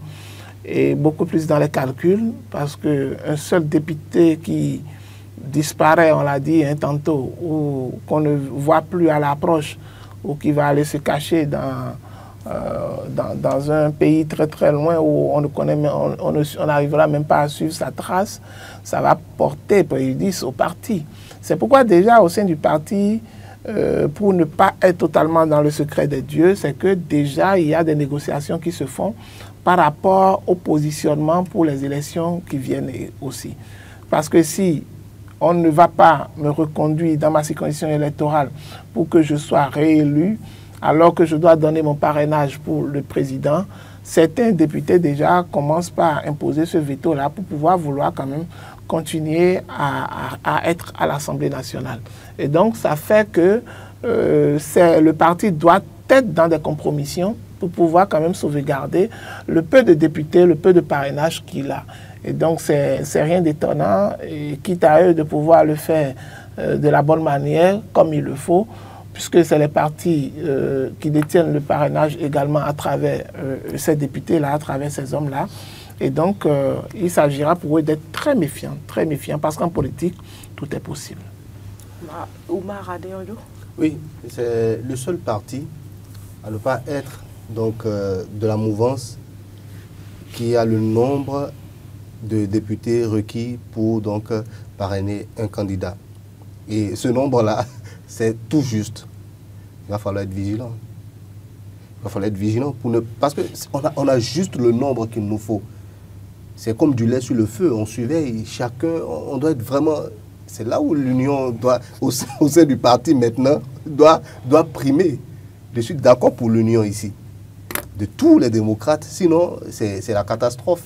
et beaucoup plus dans les calculs, parce qu'un seul député qui disparaît, on l'a dit tantôt, ou qu'on ne voit plus à l'approche, ou qui va aller se cacher dans un pays très très loin où on ne connaît, on n'arrivera même pas à suivre sa trace, ça va porter préjudice au parti. C'est pourquoi déjà au sein du parti, pour ne pas être totalement dans le secret des dieux, c'est que déjà il y a des négociations qui se font par rapport au positionnement pour les élections qui viennent aussi. Parce que si on ne va pas me reconduire dans ma circonscription électorale pour que je sois réélu, alors que je dois donner mon parrainage pour le président, certains députés déjà commencent par imposer ce veto-là pour pouvoir vouloir quand même continuer à être à l'Assemblée nationale. Et donc, ça fait que le parti doit être dans des compromissions pour pouvoir quand même sauvegarder le peu de députés, le peu de parrainage qu'il a. Et donc, c'est rien d'étonnant, et quitte à eux de pouvoir le faire de la bonne manière, comme il le faut, puisque c'est les partis qui détiennent le parrainage également à travers ces députés-là, à travers ces hommes-là. Et donc, il s'agira pour eux d'être très méfiants, parce qu'en politique, tout est possible. Oumar Adeondo. Oui, c'est le seul parti à ne pas être donc, de la mouvance qui a le nombre de députés requis pour donc parrainer un candidat. Et ce nombre-là, c'est tout juste. Il va falloir être vigilant. Il va falloir être vigilant parce qu'on a juste le nombre qu'il nous faut. C'est comme du lait sur le feu. On surveille chacun. On doit être vraiment... C'est là où l'union doit, au sein du parti maintenant, doit primer. Je suis d'accord pour l'union ici, de tous les démocrates. Sinon, c'est la catastrophe.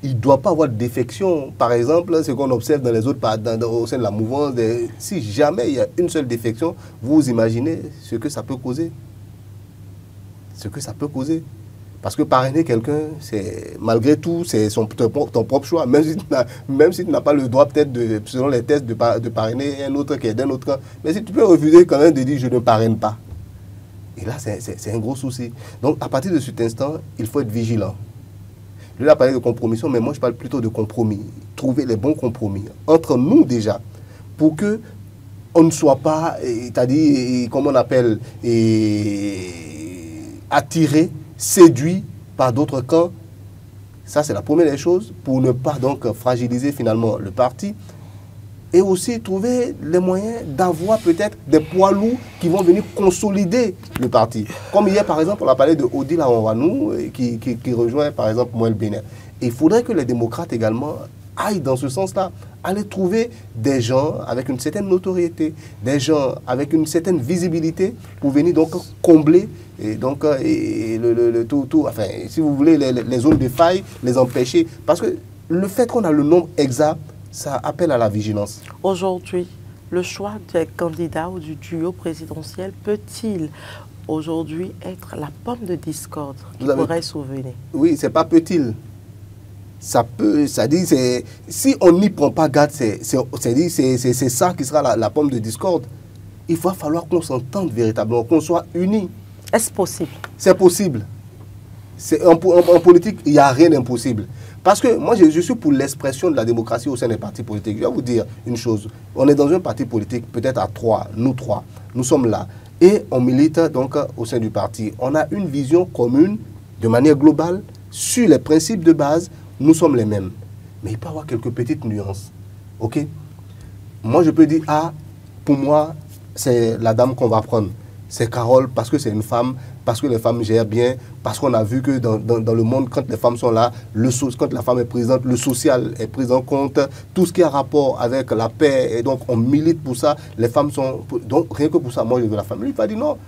Il ne doit pas avoir de défection. Par exemple, ce qu'on observe dans les autres au sein de la mouvance, si jamais il y a une seule défection, vous imaginez ce que ça peut causer. Ce que ça peut causer. Parce que parrainer quelqu'un, c'est malgré tout, c'est ton propre choix. Même si tu n'as pas le droit, peut-être, selon les tests, de parrainer un autre qui est d'un autre camp. Mais si tu peux refuser quand même de dire « je ne parraine pas ». Et là, c'est un gros souci. Donc, à partir de cet instant, il faut être vigilant. Lui a parlé de compromission, mais moi, je parle plutôt de compromis. Trouver les bons compromis entre nous déjà, pour que on ne soit pas, c'est-à-dire, comment on appelle, attiré, séduit par d'autres camps, Ça, c'est la première des choses, pour ne pas donc fragiliser finalement le parti. Et aussi trouver les moyens d'avoir peut-être des poids lourds qui vont venir consolider le parti. Comme hier, par exemple, on a parlé de Odile Aonwanou qui rejoint, par exemple, Moël Bénin. Il faudrait que les démocrates également aillent dans ce sens-là, aller trouver des gens avec une certaine notoriété, des gens avec une certaine visibilité pour venir donc combler et donc enfin, si vous voulez, les zones de faille, les empêcher. Parce que le fait qu'on a le nombre exact, ça appelle à la vigilance. Aujourd'hui, le choix des candidats ou du duo présidentiel peut-il aujourd'hui être la pomme de discorde qui pourrait souvenir? Oui, c'est pas peut-il. Ça peut, ça dit, si on n'y prend pas garde, c'est ça qui sera la pomme de discorde. Il va falloir qu'on s'entende véritablement, qu'on soit unis. Est-ce possible? C'est possible. En politique, il n'y a rien d'impossible. Parce que moi, je suis pour l'expression de la démocratie au sein des partis politiques. Je vais vous dire une chose. On est dans un parti politique, peut-être à trois. Nous sommes là. Et on milite donc au sein du parti. On a une vision commune, de manière globale, sur les principes de base. Nous sommes les mêmes. Mais il peut y avoir quelques petites nuances. OK? Moi, je peux dire, pour moi, c'est la dame qu'on va prendre. C'est Carole parce que c'est une femme, parce que les femmes gèrent bien, parce qu'on a vu que dans le monde, quand les femmes sont là, quand la femme est présente, le social est pris en compte, tout ce qui a rapport avec la paix, et donc on milite pour ça, les femmes sont... Donc rien que pour ça, moi je veux la femme. Lui, il va dire non.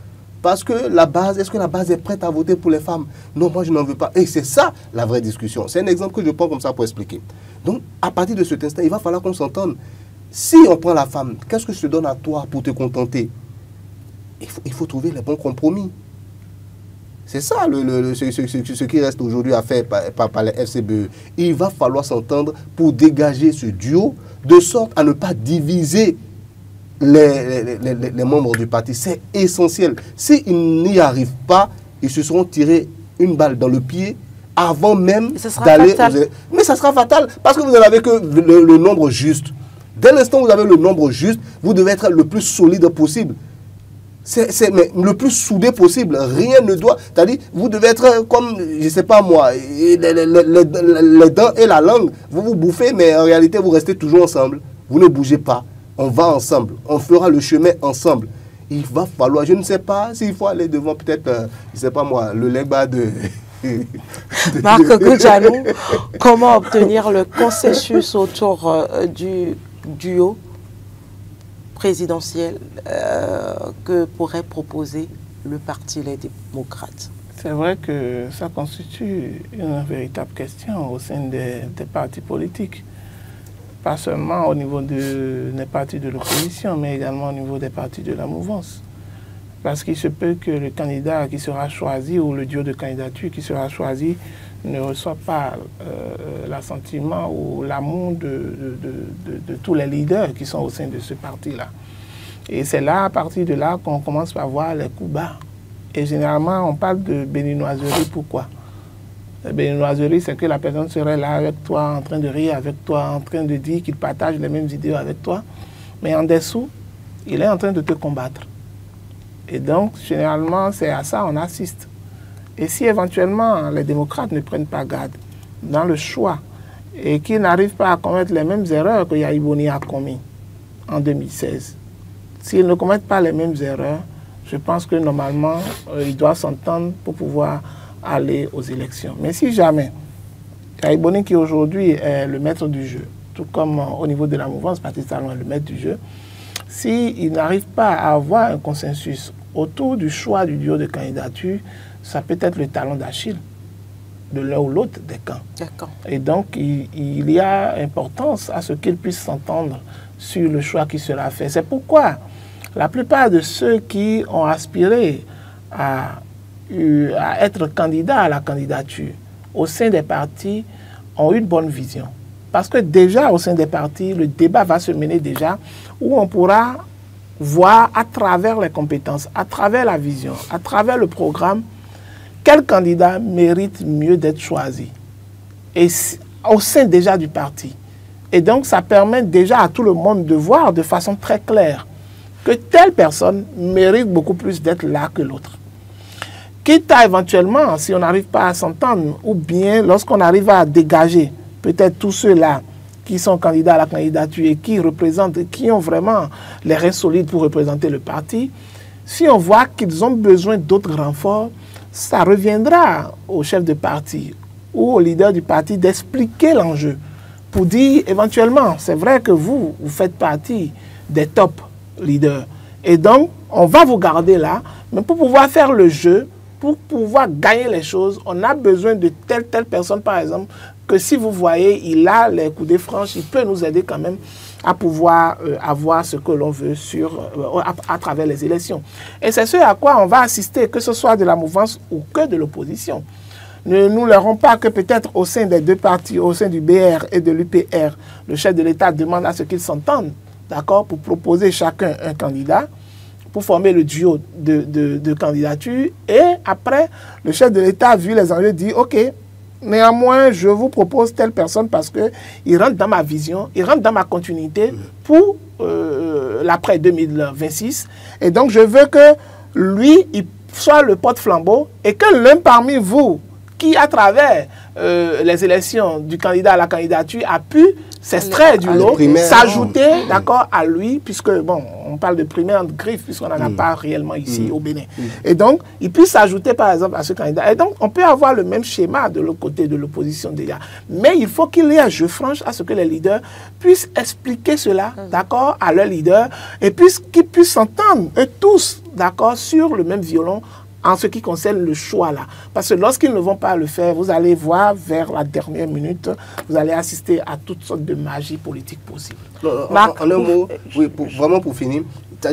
Parce que la base, est-ce que la base est prête à voter pour les femmes? Non, moi je n'en veux pas. Et c'est ça la vraie discussion. C'est un exemple que je prends comme ça pour expliquer. Donc à partir de cet instant, il va falloir qu'on s'entende. Si on prend la femme, qu'est-ce que je te donne à toi pour te contenter? Il faut trouver les bons compromis. C'est ça ce qui reste aujourd'hui à faire par les FCBE. Il va falloir s'entendre pour dégager ce duo de sorte à ne pas diviser les membres du parti. C'est essentiel. S'ils n'y arrivent pas, ils se seront tirés une balle dans le pied avant même d'aller... Mais ça sera fatal parce que vous n'avez que le nombre juste. Dès l'instant où vous avez le nombre juste, vous devez être le plus solide possible. Mais le plus soudé possible. Rien ne doit... C'est-à-dire, vous devez être comme, je ne sais pas moi, les dents et la langue. Vous vous bouffez, mais en réalité, vous restez toujours ensemble. Vous ne bougez pas. On va ensemble. On fera le chemin ensemble. Il va falloir, je ne sais pas s'il faut aller devant peut-être, je ne sais pas moi, le legs de... Marc Koudjanou, comment obtenir le consensus autour du duo présidentiel que pourrait proposer le Parti Les Démocrates? C'est vrai que ça constitue une véritable question au sein des partis politiques. Pas seulement au niveau des partis de l'opposition, mais également au niveau des partis de la mouvance. Parce qu'il se peut que le candidat qui sera choisi ou le duo de candidature qui sera choisi ne reçoit pas l'assentiment ou l'amour de tous les leaders qui sont au sein de ce parti-là. Et c'est là, à partir de là, qu'on commence à voir les coups bas. Et généralement, on parle de béninoiserie. Pourquoi? La béninoiserie, c'est que la personne serait là avec toi, en train de rire avec toi, en train de dire qu'il partage les mêmes idées avec toi. Mais en dessous, il est en train de te combattre. Et donc, généralement, c'est à ça qu'on assiste. Et si éventuellement les démocrates ne prennent pas garde dans le choix et qu'ils n'arrivent pas à commettre les mêmes erreurs que Yahi Boni a commis en 2016, s'ils ne commettent pas les mêmes erreurs, je pense que normalement, ils doivent s'entendre pour pouvoir aller aux élections. Mais si jamais, Yahi Boni qui aujourd'hui est le maître du jeu, tout comme au niveau de la mouvance, Patrice Talon est le maître du jeu, s'il n'arrive pas à avoir un consensus autour du choix du duo de candidature, ça peut être le talon d'Achille de l'un ou l'autre des camps. Et donc, il y a importance à ce qu'ils puissent s'entendre sur le choix qui sera fait. C'est pourquoi la plupart de ceux qui ont aspiré à être candidats à la candidature au sein des partis ont une bonne vision. Parce que déjà, au sein des partis, le débat va se mener déjà où on pourra voir à travers les compétences, à travers la vision, à travers le programme, quel candidat mérite mieux d'être choisi. Et au sein déjà du parti. Et donc, ça permet déjà à tout le monde de voir de façon très claire que telle personne mérite beaucoup plus d'être là que l'autre. quitte à éventuellement, si on n'arrive pas à s'entendre, ou bien lorsqu'on arrive à dégager peut-être tous ceux-là qui sont candidats à la candidature et qui représentent, qui ont vraiment les reins solides pour représenter le parti, si on voit qu'ils ont besoin d'autres renforts, ça reviendra au chef de parti ou au leader du parti d'expliquer l'enjeu pour dire éventuellement, c'est vrai que vous faites partie des top leaders. Et donc, on va vous garder là, mais pour pouvoir faire le jeu, pour pouvoir gagner les choses, on a besoin de telle personne, par exemple, que si vous voyez, il a les coudées franches, il peut nous aider quand même à pouvoir avoir ce que l'on veut à travers les élections. Et c'est ce à quoi on va assister, que ce soit de la mouvance ou que de l'opposition. Ne nous leurrons pas que peut-être au sein des deux partis, au sein du BR et de l'UPR, le chef de l'État demande à ce qu'ils s'entendent, d'accord, pour proposer chacun un candidat, pour former le duo de candidature. Et après, le chef de l'État, vu les enjeux, dit « Ok, néanmoins, je vous propose telle personne parce qu'il rentre dans ma vision, il rentre dans ma continuité pour l'après 2026. Et donc, je veux que lui, il soit le porte-flambeau et que l'un parmi vous, qui, à travers les élections du candidat à la candidature, a pu s'extraire du lot, s'ajouter, d'accord, à lui, puisque, bon, on parle de primaire de griffe, puisqu'on n'en a pas réellement ici au Bénin. Et donc, il puisse s'ajouter, par exemple, à ce candidat. Et donc, on peut avoir le même schéma de l'autre côté de l'opposition déjà. Mais il faut qu'il y ait un jeu franche à ce que les leaders puissent expliquer cela, d'accord, à leurs leaders, et qu'ils puissent s'entendre, eux tous, d'accord, sur le même violon, en ce qui concerne le choix là. Parce que lorsqu'ils ne vont pas le faire, vous allez voir vers la dernière minute, vous allez assister à toutes sortes de magie politique possible. Marc, en un mot, oui, vraiment pour finir,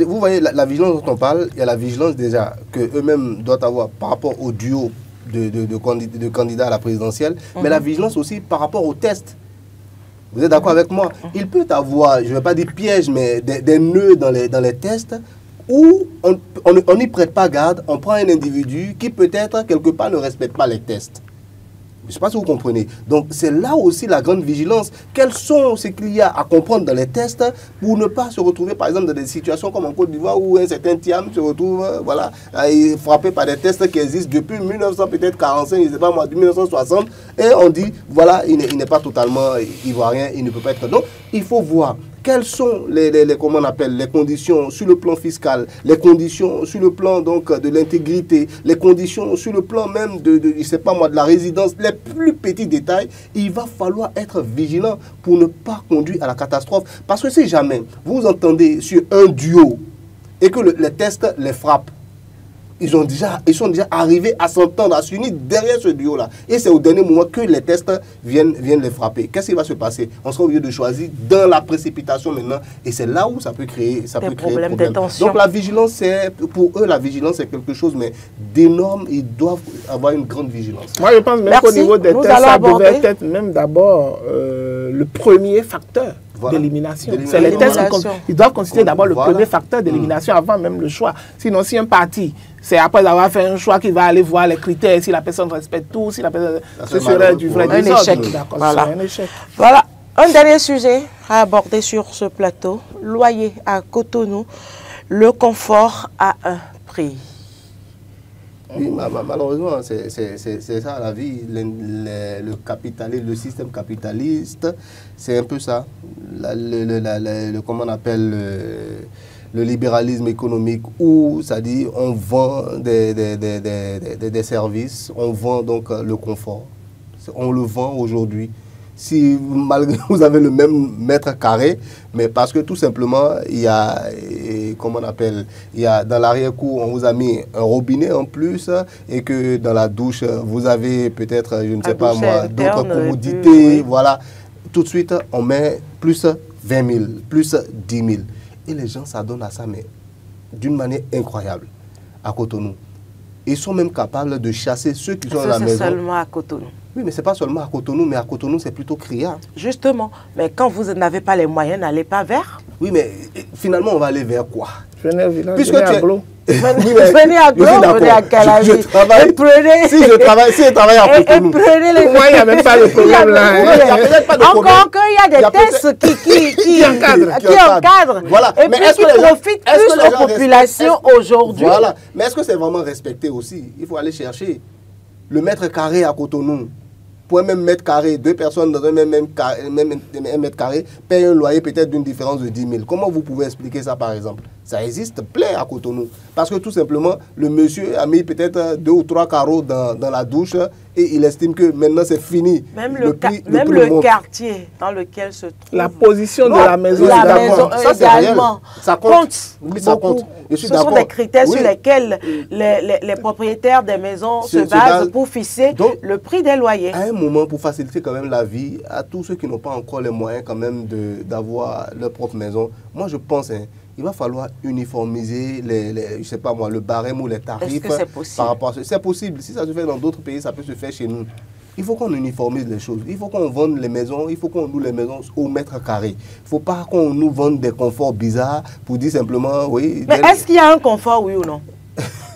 vous voyez la vigilance dont on parle, il y a la vigilance déjà qu'eux-mêmes doivent avoir par rapport au duo de candidats à la présidentielle, mais la vigilance aussi par rapport au test. Vous êtes d'accord avec moi? Il peut avoir, je ne vais pas dire piège, mais des nœuds dans les tests, où on n'y prête pas garde, on prend un individu qui peut-être quelque part ne respecte pas les tests. Je ne sais pas si vous comprenez. Donc c'est là aussi la grande vigilance. Quels sont ce qu'il y a à comprendre dans les tests pour ne pas se retrouver par exemple dans des situations comme en Côte d'Ivoire où un certain Thiam se retrouve voilà, frappé par des tests qui existent depuis 1900 peut-être 45, je ne sais pas moi, 1960 et on dit voilà, il n'est pas totalement ivoirien, il ne peut pas être. Donc il faut voir quelles sont comment on appelle, les conditions sur le plan fiscal, les conditions sur le plan donc, de l'intégrité, les conditions sur le plan même je sais pas moi, de la résidence, les plus petits détails. Il va falloir être vigilant pour ne pas conduire à la catastrophe. Parce que si jamais vous entendez sur un duo et que les tests les frappent, ils sont déjà arrivés à s'entendre, à s'unir derrière ce duo-là. Et c'est au dernier moment que les tests viennent les frapper. Qu'est-ce qui va se passer? On sera obligé de choisir dans la précipitation maintenant. Et c'est là où ça peut créer problème. Donc la vigilance, pour eux, la vigilance, c'est quelque chose d'énorme. Ils doivent avoir une grande vigilance. Moi, je pense même qu'au niveau des tests, ça devait être même d'abord le premier facteur. Voilà. D'élimination. C'est les tests qui doivent constituer d'abord le premier facteur d'élimination avant même le choix. Sinon, si un parti, c'est après avoir fait un choix qu'il va aller voir les critères, si la personne respecte tout, si la personne... Ce serait du vrai échec. Voilà. Un échec. Voilà. Un dernier sujet à aborder sur ce plateau. Loyer à Cotonou, le confort à un prix. Oui, malheureusement, c'est ça la vie, le capitalisme, le système capitaliste, c'est un peu ça. Comment on appelle le libéralisme économique où, c'est-à-dire, on vend des services, on vend donc le confort. On le vend aujourd'hui. Si malgré vous avez le même mètre carré, mais parce que tout simplement, il y a, comment on appelle, il y a dans l'arrière-cour, on vous a mis un robinet en plus, et que dans la douche, vous avez peut-être, je ne sais pas moi, d'autres commodités, oui. Voilà. Tout de suite, on met plus 20 000, plus 10 000. Et les gens s'adonnent à ça, mais d'une manière incroyable, à Cotonou. Ils sont même capables de chasser ceux qui sont à la maison. C'est seulement à Cotonou. Oui, mais ce n'est pas seulement à Cotonou, mais à Cotonou, c'est plutôt criard. Justement. Mais quand vous n'avez pas les moyens, n'allez pas vers. Oui, mais finalement, on va aller vers quoi? Venez au village, Puisque venez tu à es- Glo. Venez à Glo, venez à Calavi. Je travaille. Et prenez... Si je travaille à Et Cotonou. prenez les... Pour moi, il n'y a même pas de problème là. Il y a peut-être pas de problème. Encore qu'il y a Il y des a tests qui encadrent. qui encadrent. Voilà. Et Mais puis est-ce qui que les gens- profitent est-ce que plus les aux gens populations respectent- aujourd'hui. Voilà. Mais est-ce que c'est vraiment respecté aussi? Il faut aller chercher. Le mètre carré à Cotonou, pour un même mètre carré, deux personnes dans un même mètre carré payent un loyer peut-être d'une différence de 10 000. Comment vous pouvez expliquer ça par exemple? Ça existe plein à Cotonou. Parce que tout simplement, le monsieur a mis peut-être 2 ou 3 carreaux dans la douche et il estime que maintenant c'est fini. Même prix le monte. quartier dans lequel se trouve La position Non, de la maison. je suis la d'accord. maison Ça, c'est réel. également Ça compte. Oui, ça beaucoup. compte. Je suis Ce sont d'accord. des critères Oui. sur lesquels les propriétaires des maisons se Se basent basent. pour fixer Donc, le prix des loyers. À un moment, pour faciliter quand même la vie à tous ceux qui n'ont pas encore les moyens quand même d'avoir leur propre maison, moi je pense il va falloir uniformiser je sais pas moi, le barème ou les tarifs. Est-ce que c'est possible? Par rapport à c'est possible. Si ça se fait dans d'autres pays, ça peut se faire chez nous. Il faut qu'on uniformise les choses. Il faut qu'on vende les maisons, il faut qu'on loue les maisons au mètre carré. Il ne faut pas qu'on nous vende des conforts bizarres pour dire simplement, oui. Mais est-ce qu'il y a un confort, oui ou non?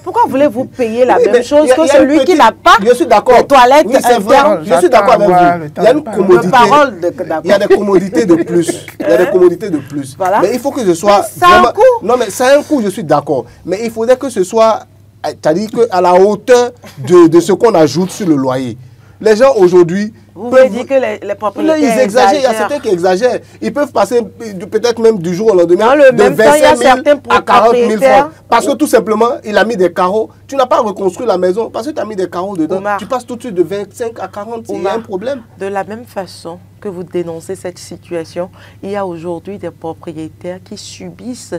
Pourquoi voulez-vous payer la Oui, même mais chose il y a que une celui qui petite- n'a pas Je suis d'accord. les toilettes Oui, c'est vrai. internes? Je suis d'accord avec J'attends vous. voir Il y a une le temps de commodité. De parole d'accord. Il y a des commodités de plus. Il y a des commodités de plus. Voilà. Mais il faut que ce soit. Mais ça a un coût. Non, mais ça a un coût, je suis d'accord. Mais il faudrait que ce soit, c'est-à-dire qu'à la hauteur de ce qu'on ajoute sur le loyer. Les gens aujourd'hui. Vous voulez dire que les propriétaires Ils exagèrent, il y a certains qui exagèrent. Ils peuvent passer peut-être même du jour au lendemain Dans le de même temps, il y a 25 000 certains à 40 000 propriétaires. francs. Parce que tout simplement, il a mis des carreaux. Tu n'as pas reconstruit la maison parce que tu as mis des carreaux dedans. Omar. Tu passes tout de suite de 25 à 40, il y a Omar. un problème. De la même façon que vous dénoncez cette situation, il y a aujourd'hui des propriétaires qui subissent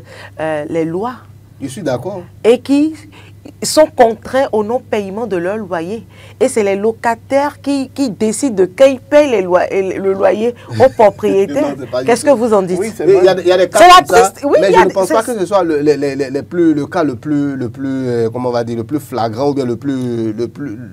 les lois Je suis d'accord. et qui sont contraints au non-paiement de leur loyer. Et c'est les locataires qui décident de qui payent le loyer aux propriétaires. Non, c'est pas Qu'est-ce du que tout. vous en dites? Oui, c'est Mais vrai. il y a des cas C'est la comme ça, triste- oui, mais il y je a ne des- pense c'est- pas que ce soit le cas le plus comment on va dire, le plus flagrant ou bien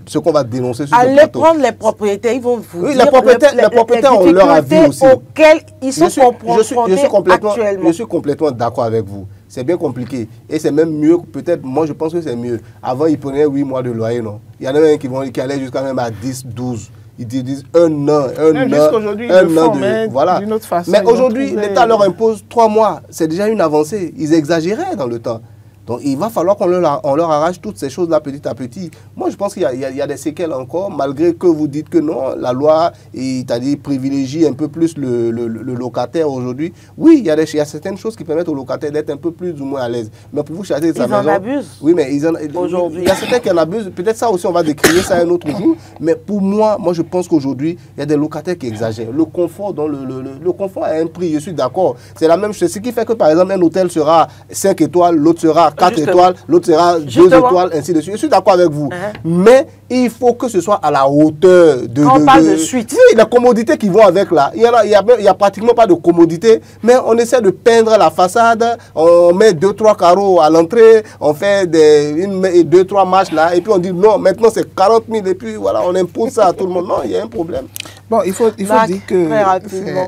ce qu'on va dénoncer sur le Allez plateau. prendre les propriétaires, ils vont vous Oui, dire les propriétaires ont leur avis difficultés aussi. auxquelles ils sont confrontés actuellement. Je suis complètement d'accord avec vous. C'est bien compliqué. Et c'est même mieux, peut-être, moi je pense que c'est mieux. Avant, ils prenaient 8 mois de loyer, non? Il y en a même qui allaient jusqu'à même à 10, 12. Ils disent un an. Jusqu'aujourd'hui, ils le font, mais d'une autre façon, Mais ils ont aujourd'hui, trouvé- l'État leur impose 3 mois. C'est déjà une avancée. Ils exagéraient dans le temps. Donc il va falloir qu'on leur arrache toutes ces choses-là petit à petit. Moi, je pense qu'il y a des séquelles encore, malgré que vous dites que non, la loi, c'est-à-dire privilégie un peu plus le locataire aujourd'hui. Oui, il y a certaines choses qui permettent aux locataires d'être un peu plus ou moins à l'aise. Mais pour vous chercher sa Ils en maison... abusent. Oui, mais Aujourd'hui. il y a certains qui en abusent. Peut-être ça aussi, on va décrire ça un autre jour. Mais pour moi, je pense qu'aujourd'hui, il y a des locataires qui exagèrent. Le confort, le confort a un prix, je suis d'accord. C'est la même chose. Ce qui fait que, par exemple, un hôtel sera 5 étoiles, l'autre sera 4 Justement. étoiles, l'autre sera 2 Justement. étoiles, ainsi de suite. Je suis d'accord avec vous. Uh-huh. Mais il faut que ce soit à la hauteur de... Quand on parle de suite. Oui, les commodités qui vont avec là. Il y a pratiquement pas de commodité, mais on essaie de peindre la façade, on met 2-3 carreaux à l'entrée, on fait 2-3 marches là, et puis on dit non, maintenant c'est 40 000, et puis voilà, on impose ça à tout le monde. Non, il y a un problème. Bon, il faut Marc, dire que très rapidement.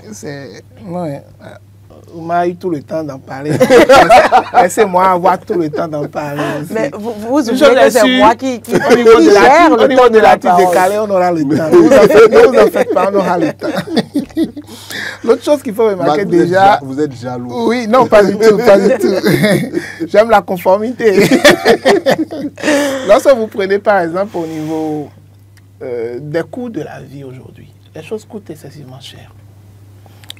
on m'a eu tout le temps d'en parler. Laissez-moi avoir tout le temps d'en parler aussi. Mais vous Je oubliez que l'ai c'est su. moi qui Au niveau de gère la le au niveau temps de de la la petite parole. décalée, on aura le temps. Ne vous en faites pas, on aura le temps. L'autre chose qu'il faut remarquer déjà... Vous êtes jaloux. Oui, non, pas du tout, pas du tout. J'aime la conformité. Lorsque vous prenez par exemple au niveau des coûts de la vie aujourd'hui, les choses coûtent excessivement cher.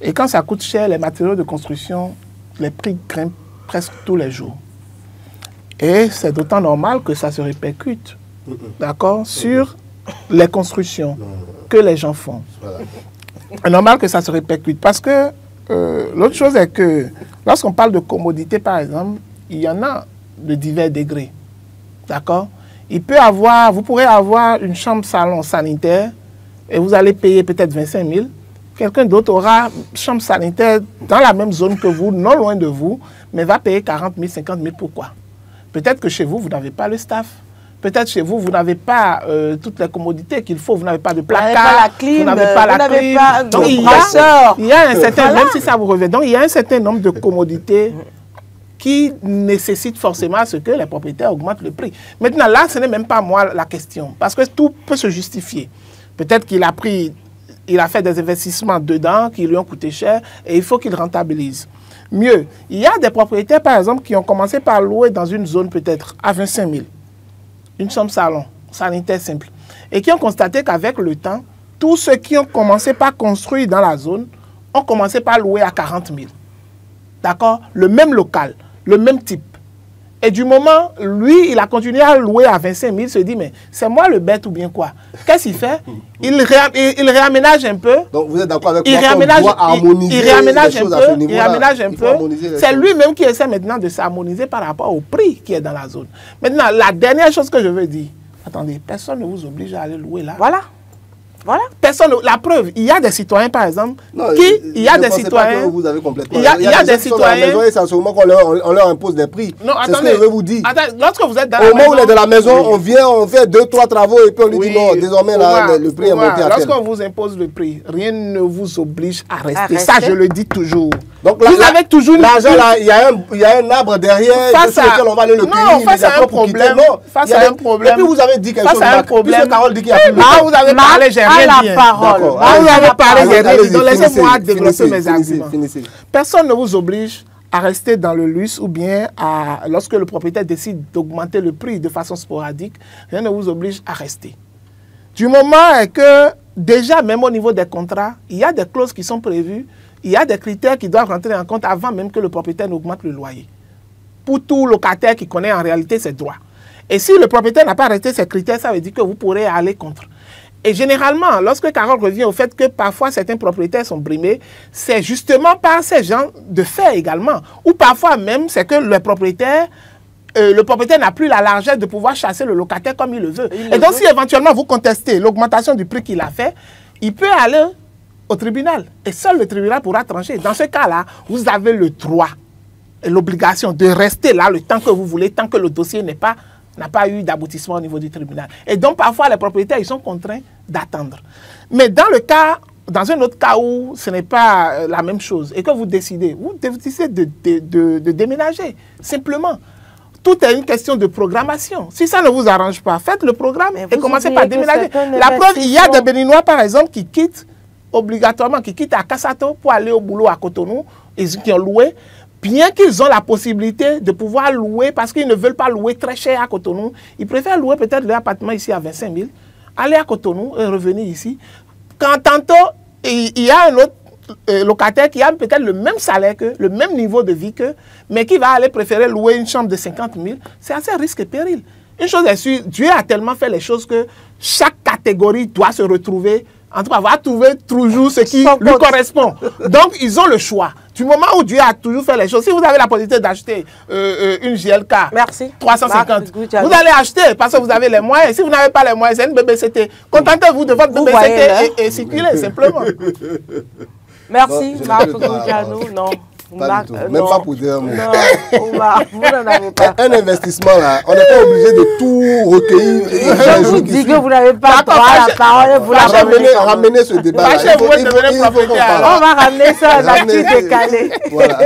Et quand ça coûte cher, les matériaux de construction, les prix grimpent presque tous les jours. Et c'est d'autant normal que ça se répercute, d'accord, sur les constructions que les gens font. Voilà. C'est normal que ça se répercute parce que l'autre chose est que lorsqu'on parle de commodité, par exemple, il y en a de divers degrés. D'accord? Vous pourrez avoir une chambre salon sanitaire et vous allez payer peut-être 25 000. Quelqu'un d'autre aura une chambre sanitaire dans la même zone que vous, non loin de vous, mais va payer 40 000, 50 000. Pourquoi? Peut-être que chez vous, vous n'avez pas le staff. Peut-être chez vous, vous n'avez pas toutes les commodités qu'il faut. Vous n'avez pas de placard, vous n'avez pas la clim, Donc, de il y brasseur. a un certain, Voilà. même si ça vous revient, donc il y a un certain nombre de commodités qui nécessite forcément à ce que les propriétaires augmentent le prix. Maintenant, là, ce n'est même pas moi la question, parce que tout peut se justifier. Peut-être qu'il a fait des investissements dedans qui lui ont coûté cher et il faut qu'il rentabilise. Mieux, il y a des propriétaires, par exemple, qui ont commencé par louer dans une zone peut-être à 25 000, une chambre salon, sanitaire simple, et qui ont constaté qu'avec le temps, tous ceux qui ont commencé par construire dans la zone ont commencé par louer à 40 000. D'accord? Le même local, le même type. Et du moment, lui, il a continué à louer à 25 000, il se dit, mais c'est moi le bête ou bien quoi? Qu'est-ce qu'il fait? Il réaménage un peu. Donc vous êtes d'accord avec moi qu'on doit harmoniser il réaménage les un choses peu, à ce niveau-là. il réaménage un peu. C'est choses. lui-même qui essaie maintenant de s'harmoniser par rapport au prix qui est dans la zone. Maintenant, la dernière chose que je veux dire, attendez, personne ne vous oblige à aller louer là. Voilà. Voilà. Personne, la preuve, il y a des citoyens, par exemple, il y a des citoyens. Vous avez complètement. Il y a des citoyens. C'est à ce moment qu'on leur impose des prix. Non, c'est ce que je veux vous dire. Attendez, lorsque vous êtes dans au moment où on est dans la maison, on vient, on fait 2-3 travaux et puis on lui dit non, désormais là, le prix est monté à tel. Lorsqu'on vous impose le prix, rien ne vous oblige à rester. Ça, je le dis toujours. Donc là, vous avez toujours l'argent là, il y a un arbre derrière sur lequel on va aller le cueillir. Non, face à un problème. Face à un problème. Et puis vous avez dit quelque chose. Puisque Carole dit qu'il y a plus de temps. Vous avez parlé, j'ai rien dit. Vous avez parlé, j'ai rien dit. Donc laissez-moi développer mes arguments. Personne ne vous oblige à rester dans le luxe ou bien lorsque le propriétaire décide d'augmenter le prix de façon sporadique, rien ne vous oblige à rester. Du moment que déjà, même au niveau des contrats, il y a des clauses qui sont prévues, il y a des critères qui doivent rentrer en compte avant même que le propriétaire n'augmente le loyer. Pour tout locataire qui connaît en réalité ses droits. Et si le propriétaire n'a pas respecté ces critères, ça veut dire que vous pourrez aller contre. Et généralement, lorsque Carole revient au fait que parfois certains propriétaires sont brimés, c'est justement par ces gens de fait également. Ou parfois même, c'est que le propriétaire n'a plus la largesse de pouvoir chasser le locataire comme il le veut. Et donc, si éventuellement vous contestez l'augmentation du prix qu'il a fait, il peut aller au tribunal. Et seul le tribunal pourra trancher. Dans ce cas-là, vous avez le droit et l'obligation de rester là le temps que vous voulez, tant que le dossier n'a pas eu d'aboutissement au niveau du tribunal. Et donc, parfois, les propriétaires, ils sont contraints d'attendre. Mais dans un autre cas où ce n'est pas la même chose et que vous décidez de déménager, simplement. Tout est une question de programmation. Si ça ne vous arrange pas, faites le programme et commencez par déménager. La preuve, il y a des Béninois, par exemple, qui quittent obligatoirement, qui quittent à Kassato pour aller au boulot à Cotonou, et qui ont loué, bien qu'ils ont la possibilité de pouvoir louer, parce qu'ils ne veulent pas louer très cher à Cotonou, ils préfèrent louer peut-être leur appartement ici à 25 000, aller à Cotonou et revenir ici. Quand tantôt, il y a un autre locataire qui a peut-être le même salaire que, le même niveau de vie que, mais qui va aller préférer louer une chambre de 50 000, c'est assez risque et péril. Une chose est sûre, Dieu a tellement fait les choses que chaque catégorie doit se retrouver, en tout cas, va trouver toujours ce qui lui correspond. Donc, ils ont le choix. Du moment où Dieu a toujours fait les choses, si vous avez la possibilité d'acheter une GLK 350, vous allez acheter parce que vous avez les moyens. Si vous n'avez pas les moyens, c'est une BBCT. Contentez-vous de votre BBCT et circulez, simplement. Merci, Marc Goudiano. Non. Pas du tout. Même pas pour dire un mot. Non, vous n'en avez pas. Un investissement, là, on n'est pas obligé de tout recueillir. Je vous dis que vous n'avez pas droit à la parole. Vous ramenez ce débat. On va ramener ça à l'actu décalé. Voilà.